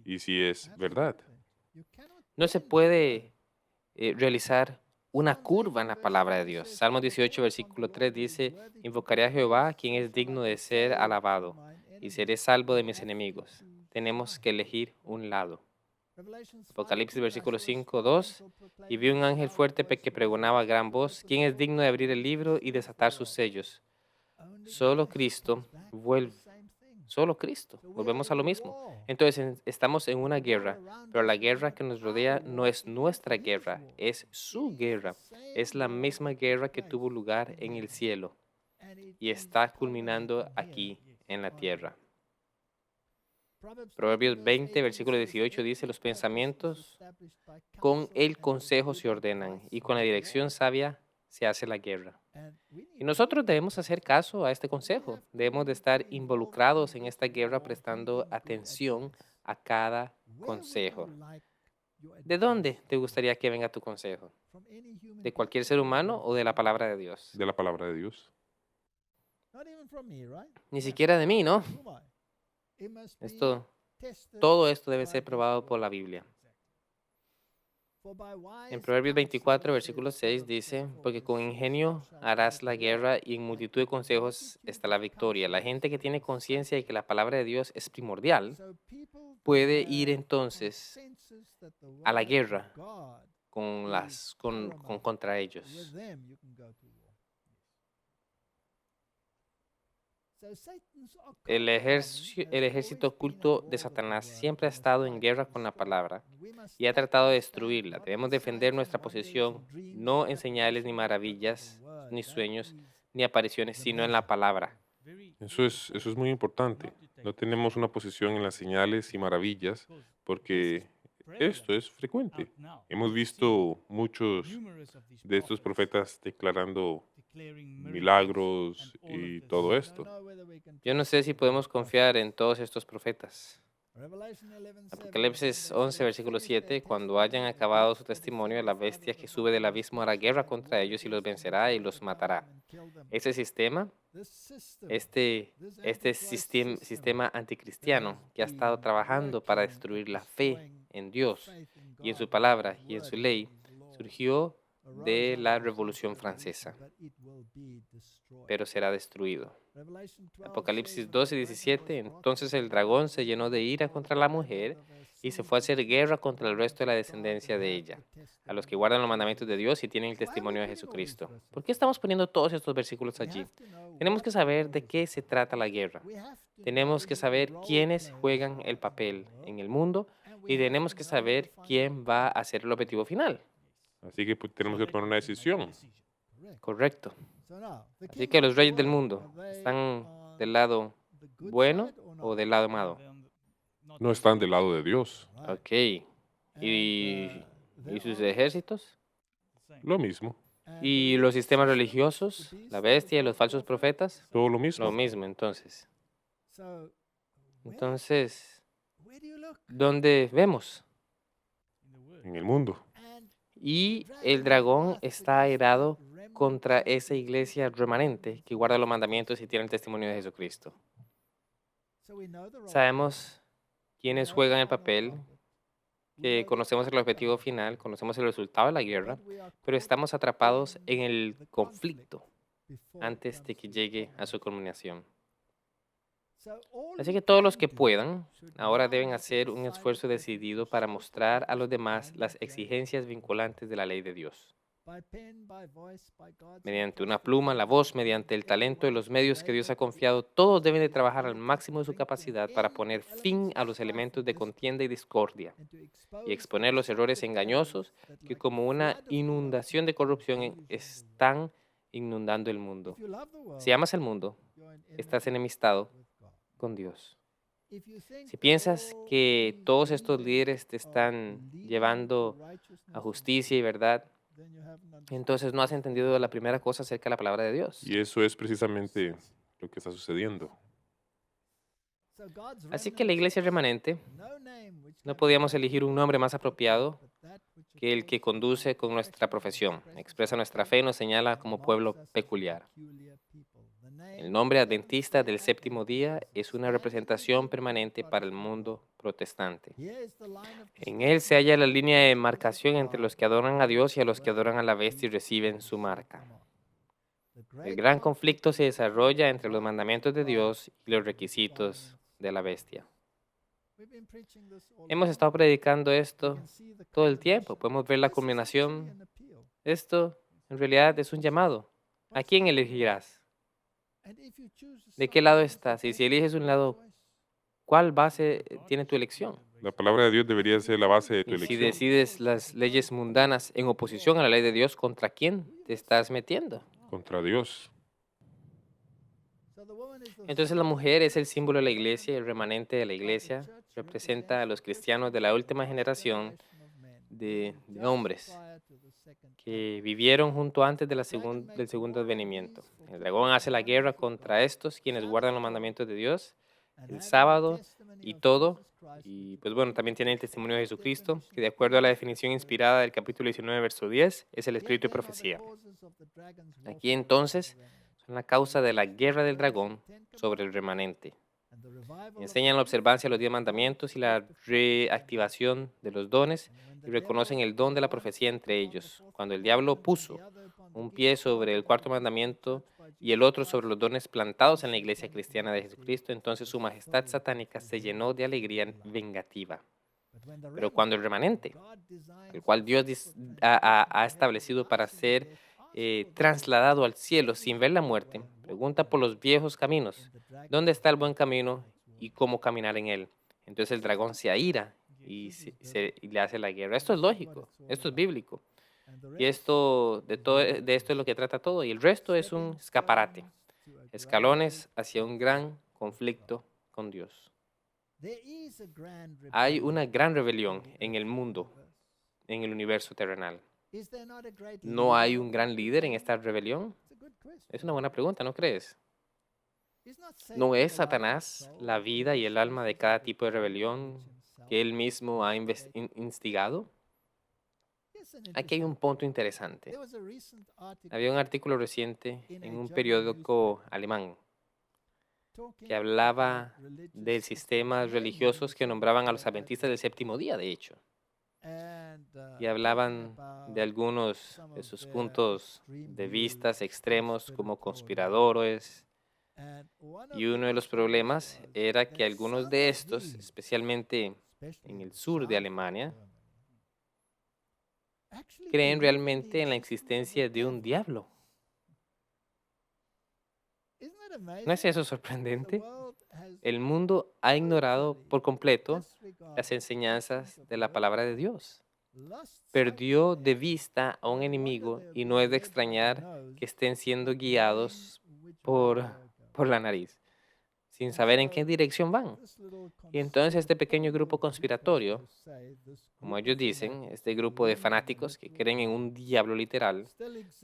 y si es verdad. No se puede realizar una curva en la palabra de Dios. Salmo 18, versículo 3 dice, invocaré a Jehová, quien es digno de ser alabado, y seré salvo de mis enemigos. Tenemos que elegir un lado. Apocalipsis, versículo 5, 2, y vi un ángel fuerte que pregonaba a gran voz, ¿quién es digno de abrir el libro y desatar sus sellos? Solo Cristo vuelve. Solo Cristo. Volvemos a lo mismo. Entonces estamos en una guerra, pero la guerra que nos rodea no es nuestra guerra, es su guerra. Es la misma guerra que tuvo lugar en el cielo y está culminando aquí en la tierra. Proverbios 20, versículo 18 dice, los pensamientos con el consejo se ordenan y con la dirección sabia se hace la guerra. Y nosotros debemos hacer caso a este consejo. Debemos de estar involucrados en esta guerra prestando atención a cada consejo. ¿De dónde te gustaría que venga tu consejo? ¿De cualquier ser humano o de la palabra de Dios? De la palabra de Dios. Ni siquiera de mí, ¿no? Todo esto debe ser probado por la Biblia. En Proverbios 24, versículo 6 dice, porque con ingenio harás la guerra y en multitud de consejos está la victoria. La gente que tiene conciencia de que la palabra de Dios es primordial puede ir entonces a la guerra contra ellos. El ejército oculto de Satanás siempre ha estado en guerra con la palabra y ha tratado de destruirla. Debemos defender nuestra posición, no en señales ni maravillas, ni sueños, ni apariciones, sino en la palabra. Eso es muy importante. No tenemos una posición en las señales y maravillas porque esto es frecuente. Hemos visto muchos de estos profetas declarando milagros y todo esto. Yo no sé si podemos confiar en todos estos profetas. Apocalipsis 11, versículo 7, cuando hayan acabado su testimonio, la bestia que sube del abismo hará guerra contra ellos y los vencerá y los matará. Ese sistema, sistema anticristiano que ha estado trabajando para destruir la fe en Dios y en su palabra y en su ley, surgió de la Revolución Francesa, pero será destruido. Apocalipsis 12, 17, entonces el dragón se llenó de ira contra la mujer y se fue a hacer guerra contra el resto de la descendencia de ella, a los que guardan los mandamientos de Dios y tienen el testimonio de Jesucristo. ¿Por qué estamos poniendo todos estos versículos allí? Tenemos que saber de qué se trata la guerra. Tenemos que saber quiénes juegan el papel en el mundo y tenemos que saber quién va a ser el objetivo final. Así que pues, tenemos que tomar una decisión. Correcto. Así que los reyes del mundo están del lado bueno o del lado malo. No están del lado de Dios. Ok. ¿Y sus ejércitos? Lo mismo. ¿Y los sistemas religiosos? ¿La bestia y los falsos profetas? Todo lo mismo. Lo mismo, entonces. Entonces, ¿dónde vemos? En el mundo. Y el dragón está airado contra esa iglesia remanente que guarda los mandamientos y tiene el testimonio de Jesucristo. Sabemos quiénes juegan el papel, que conocemos el objetivo final, conocemos el resultado de la guerra, pero estamos atrapados en el conflicto antes de que llegue a su culminación. Así que todos los que puedan ahora deben hacer un esfuerzo decidido para mostrar a los demás las exigencias vinculantes de la ley de Dios. Mediante una pluma, la voz, mediante el talento y los medios que Dios ha confiado, todos deben de trabajar al máximo de su capacidad para poner fin a los elementos de contienda y discordia y exponer los errores engañosos que como una inundación de corrupción están inundando el mundo. Si amas el mundo, estás enemistado con Dios. Si piensas que todos estos líderes te están llevando a justicia y verdad, entonces no has entendido la primera cosa acerca de la palabra de Dios. Y eso es precisamente lo que está sucediendo. Así que la iglesia remanente, no podíamos elegir un nombre más apropiado que el que conduce con nuestra profesión, expresa nuestra fe y nos señala como pueblo peculiar. El nombre adventista del séptimo día es una representación permanente para el mundo protestante. En él se halla la línea de demarcación entre los que adoran a Dios y a los que adoran a la bestia y reciben su marca. El gran conflicto se desarrolla entre los mandamientos de Dios y los requisitos de la bestia. Hemos estado predicando esto todo el tiempo. Podemos ver la culminación. Esto en realidad es un llamado. ¿A quién elegirás? ¿De qué lado estás? Y si eliges un lado, ¿cuál base tiene tu elección? La palabra de Dios debería ser la base de tu Y si elección. decides las leyes mundanas en oposición a la ley de Dios, ¿contra quién te estás metiendo? Contra Dios. Entonces la mujer es el símbolo de la iglesia, el remanente de la iglesia, representa a los cristianos de la última generación de hombres que vivieron junto antes de del segundo advenimiento. El dragón hace la guerra contra estos, quienes guardan los mandamientos de Dios, el sábado y todo. Y pues bueno, también tiene el testimonio de Jesucristo, que de acuerdo a la definición inspirada del capítulo 19, verso 10, es el espíritu de profecía. Aquí entonces son la causa de la guerra del dragón sobre el remanente. Enseñan la observancia de los 10 mandamientos y la reactivación de los dones y reconocen el don de la profecía entre ellos. Cuando el diablo puso un pie sobre el cuarto mandamiento y el otro sobre los dones plantados en la iglesia cristiana de Jesucristo, entonces su majestad satánica se llenó de alegría vengativa. Pero cuando el remanente, el cual Dios ha establecido para ser trasladado al cielo sin ver la muerte, pregunta por los viejos caminos, ¿dónde está el buen camino y cómo caminar en él? Entonces el dragón se aira y le hace la guerra. Esto es lógico, esto es bíblico. Y de esto es lo que trata todo. Y el resto es un escaparate, escalones hacia un gran conflicto con Dios. Hay una gran rebelión en el mundo, en el universo terrenal. ¿No hay un gran líder en esta rebelión? Es una buena pregunta, ¿no crees? ¿No es Satanás la vida y el alma de cada tipo de rebelión que él mismo ha instigado? Aquí hay un punto interesante. Había un artículo reciente en un periódico alemán que hablaba de sistemas religiosos que nombraban a los adventistas del séptimo día, de hecho. Y hablaban de algunos de sus puntos de vistas extremos como conspiradores. Y uno de los problemas era que algunos de estos, especialmente en el sur de Alemania, creen realmente en la existencia de un diablo. ¿No es eso sorprendente? El mundo ha ignorado por completo las enseñanzas de la palabra de Dios. Perdió de vista a un enemigo y no es de extrañar que estén siendo guiados por la nariz, sin saber en qué dirección van. Y entonces este pequeño grupo conspiratorio, como ellos dicen, este grupo de fanáticos que creen en un diablo literal,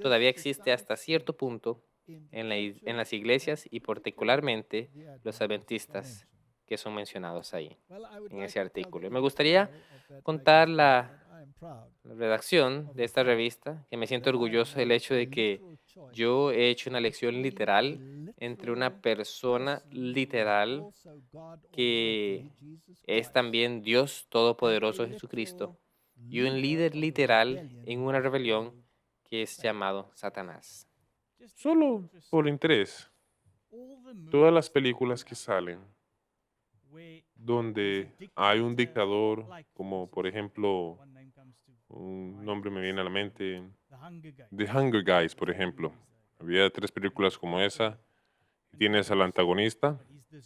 todavía existe hasta cierto punto en las iglesias y particularmente los adventistas que son mencionados ahí, en ese artículo. Y me gustaría contar la redacción de esta revista, que me siento orgulloso del hecho de que yo he hecho una elección literal entre una persona literal que es también Dios Todopoderoso Jesucristo y un líder literal en una rebelión que es llamado Satanás. Solo por interés, todas las películas que salen donde hay un dictador, como por ejemplo, un nombre me viene a la mente, The Hunger Guys, por ejemplo. Había 3 películas como esa. Tienes al antagonista,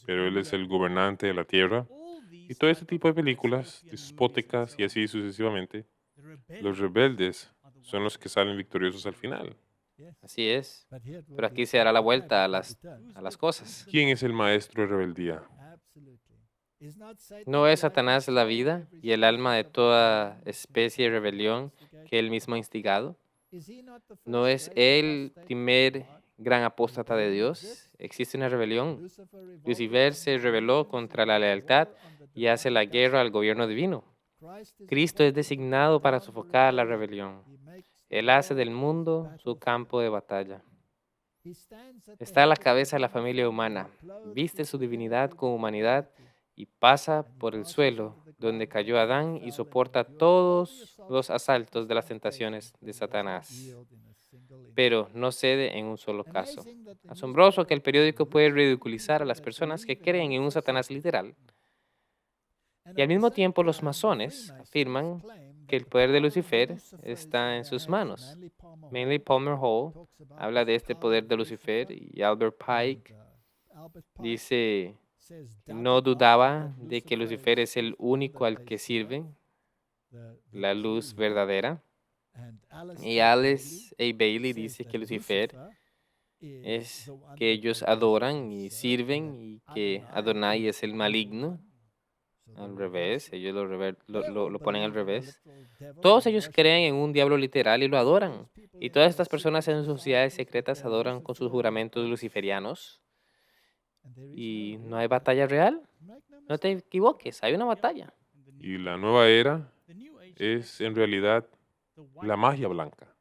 pero él es el gobernante de la tierra. Y todo este tipo de películas, despóticas y así sucesivamente, los rebeldes son los que salen victoriosos al final. Así es. Pero aquí se dará la vuelta a las cosas. ¿Quién es el maestro de rebeldía? ¿No es Satanás la vida y el alma de toda especie de rebelión que él mismo ha instigado? ¿No es él el primer gran apóstata de Dios? Existe una rebelión. Lucifer se rebeló contra la lealtad y hace la guerra al gobierno divino. Cristo es designado para sofocar la rebelión. Él hace del mundo su campo de batalla. Está a la cabeza de la familia humana, viste su divinidad con humanidad y pasa por el suelo donde cayó Adán y soporta todos los asaltos de las tentaciones de Satanás. Pero no cede en un solo caso. Asombroso que el periódico puede ridiculizar a las personas que creen en un Satanás literal. Y al mismo tiempo los masones afirman que el poder de Lucifer está en sus manos. Manly Palmer Hall habla de este poder de Lucifer y Albert Pike dice, no dudaba de que Lucifer es el único al que sirve la luz verdadera. Y Alice A. Bailey dice que Lucifer es que ellos adoran y sirven y que Adonai es el maligno. Al revés, ellos lo ponen al revés. Todos ellos creen en un diablo literal y lo adoran. Y todas estas personas en sus sociedades secretas adoran con sus juramentos luciferianos. ¿Y no hay batalla real? No te equivoques, hay una batalla. Y la nueva era es en realidad la magia blanca.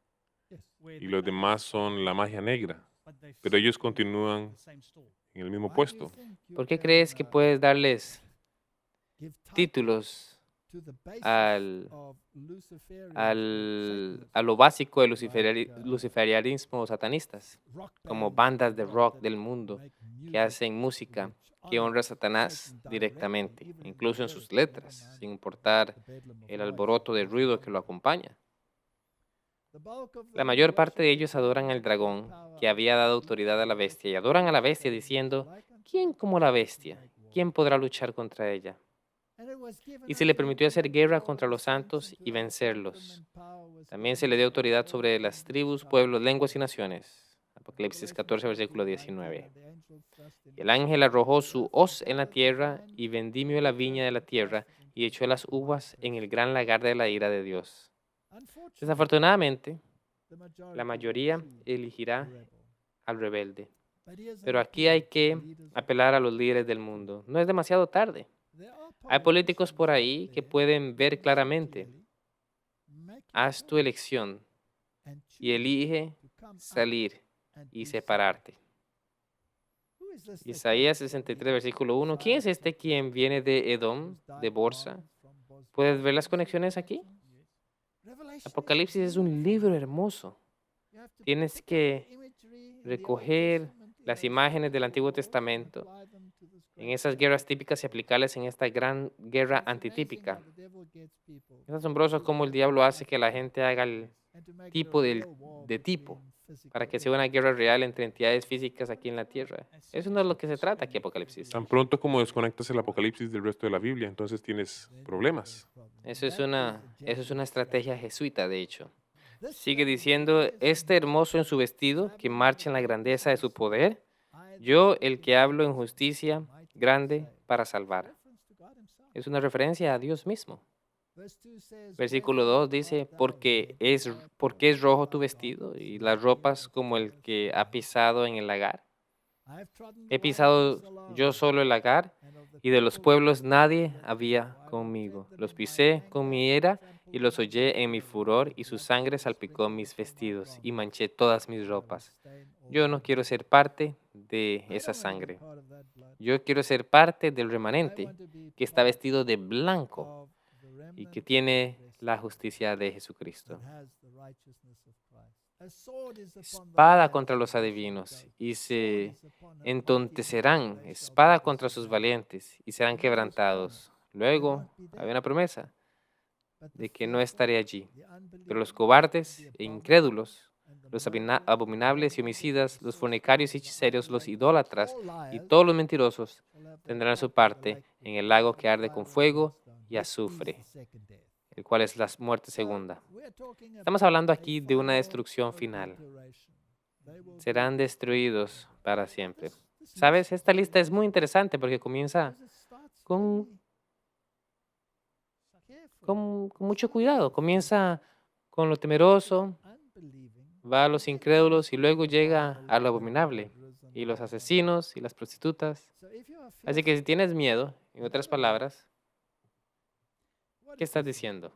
Y los demás son la magia negra. Pero ellos continúan en en el mismo puesto. ¿Por qué crees que puedes darles títulos al, a lo básico del luciferianismo satanistas, como bandas de rock del mundo que hacen música que honra a Satanás directamente, incluso en sus letras, sin importar el alboroto de ruido que lo acompaña? La mayor parte de ellos adoran al dragón que había dado autoridad a la bestia y adoran a la bestia diciendo, ¿quién como la bestia? ¿Quién podrá luchar contra ella? Y se le permitió hacer guerra contra los santos y vencerlos. También se le dio autoridad sobre las tribus, pueblos, lenguas y naciones. Apocalipsis 14, versículo 19. Y el ángel arrojó su hoz en la tierra y vendimió la viña de la tierra y echó las uvas en el gran lagar de la ira de Dios. Desafortunadamente, la mayoría elegirá al rebelde. Pero aquí hay que apelar a los líderes del mundo. No es demasiado tarde. Hay políticos por ahí que pueden ver claramente. Haz tu elección y elige salir y separarte. Isaías 63, versículo 1. ¿Quién es este quien viene de Edom, de Borsa? ¿Puedes ver las conexiones aquí? Apocalipsis es un libro hermoso. Tienes que recoger las imágenes del Antiguo Testamento en esas guerras típicas y aplicarlas en esta gran guerra antitípica. Es asombroso cómo el diablo hace que la gente haga el tipo de tipo para que sea una guerra real entre entidades físicas aquí en la tierra. Eso no es lo que se trata aquí, Apocalipsis. Tan pronto como desconectas el Apocalipsis del resto de la Biblia, entonces tienes problemas. Eso es una estrategia jesuita, de hecho. Sigue diciendo, este hermoso en su vestido, que marcha en la grandeza de su poder, yo, el que hablo en justicia, grande para salvar. Es una referencia a Dios mismo. Versículo 2 dice, porque es rojo tu vestido y las ropas como el que ha pisado en el lagar. He pisado yo solo el lagar y de los pueblos nadie había conmigo. Los pisé con mi ira y los hollé en mi furor y su sangre salpicó mis vestidos y manché todas mis ropas. Yo no quiero ser parte de esa sangre. Yo quiero ser parte del remanente que está vestido de blanco y que tiene la justicia de Jesucristo. Espada contra los adivinos y se entontecerán, espada contra sus valientes y serán quebrantados. Luego había una promesa de que no estaré allí, pero los cobardes e incrédulos, los abominables y homicidas, los fornicarios y hechiceros, los idólatras y todos los mentirosos tendrán su parte en el lago que arde con fuego y azufre, el cual es la muerte segunda. Estamos hablando aquí de una destrucción final. Serán destruidos para siempre. ¿Sabes? Esta lista es muy interesante porque comienza con mucho cuidado. Comienza con lo temeroso, va a los incrédulos y luego llega a lo abominable, y los asesinos y las prostitutas. Así que si tienes miedo, en otras palabras, ¿qué estás diciendo?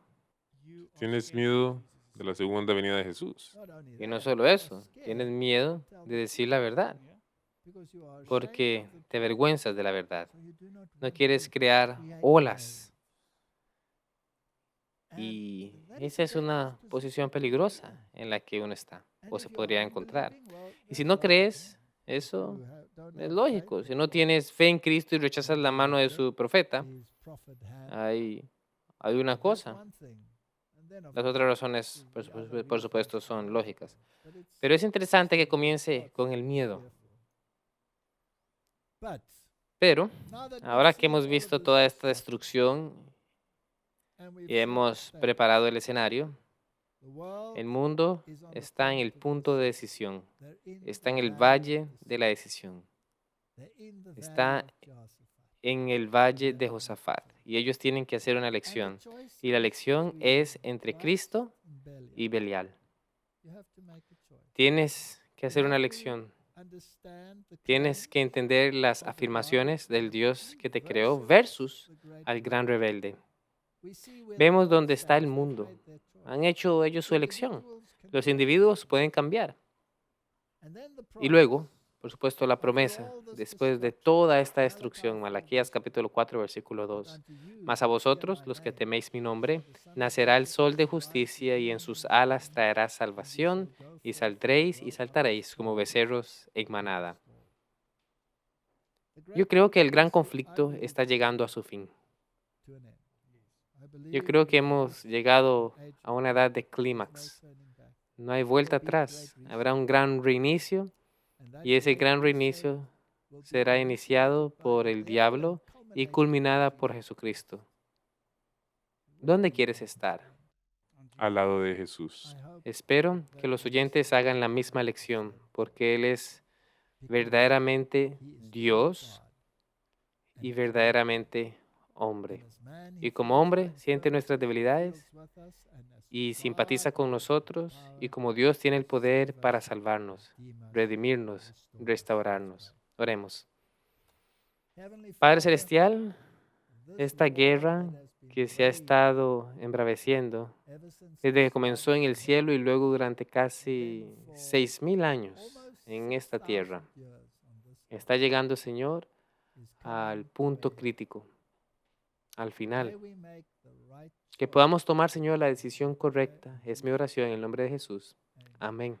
Tienes miedo de la segunda venida de Jesús. Y no solo eso, tienes miedo de decir la verdad, porque te avergüenzas de la verdad. No quieres crear olas. Y esa es una posición peligrosa en la que uno está o se podría encontrar. Y si no crees, eso es lógico. Si no tienes fe en Cristo y rechazas la mano de su profeta, hay una cosa. Las otras razones, por supuesto, son lógicas. Pero es interesante que comience con el miedo. Pero ahora que hemos visto toda esta destrucción y hemos preparado el escenario, el mundo está en el punto de decisión. Está en el valle de la decisión. Está en el valle de Josafat. Y ellos tienen que hacer una elección. Y la elección es entre Cristo y Belial. Tienes que hacer una elección. Tienes que entender las afirmaciones del Dios que te creó versus al gran rebelde. Vemos dónde está el mundo. Han hecho ellos su elección. Los individuos pueden cambiar. Y luego, por supuesto, la promesa, después de toda esta destrucción, Malaquías capítulo 4, versículo 2. Mas a vosotros, los que teméis mi nombre, nacerá el sol de justicia y en sus alas traerá salvación, y saldréis y saltaréis como becerros en manada. Yo creo que el gran conflicto está llegando a su fin. Yo creo que hemos llegado a una edad de clímax. No hay vuelta atrás. Habrá un gran reinicio y ese gran reinicio será iniciado por el diablo y culminada por Jesucristo. ¿Dónde quieres estar? Al lado de Jesús. Espero que los oyentes hagan la misma lección, porque Él es verdaderamente Dios y verdaderamente hombre. Y como hombre siente nuestras debilidades y simpatiza con nosotros, y como Dios tiene el poder para salvarnos, redimirnos, restaurarnos. Oremos. Padre Celestial, esta guerra que se ha estado embraveciendo desde que comenzó en el cielo y luego durante casi 6,000 años en esta tierra, está llegando, Señor, al punto crítico, al final. Que podamos tomar, Señor, la decisión correcta. Es mi oración en el nombre de Jesús. Amén.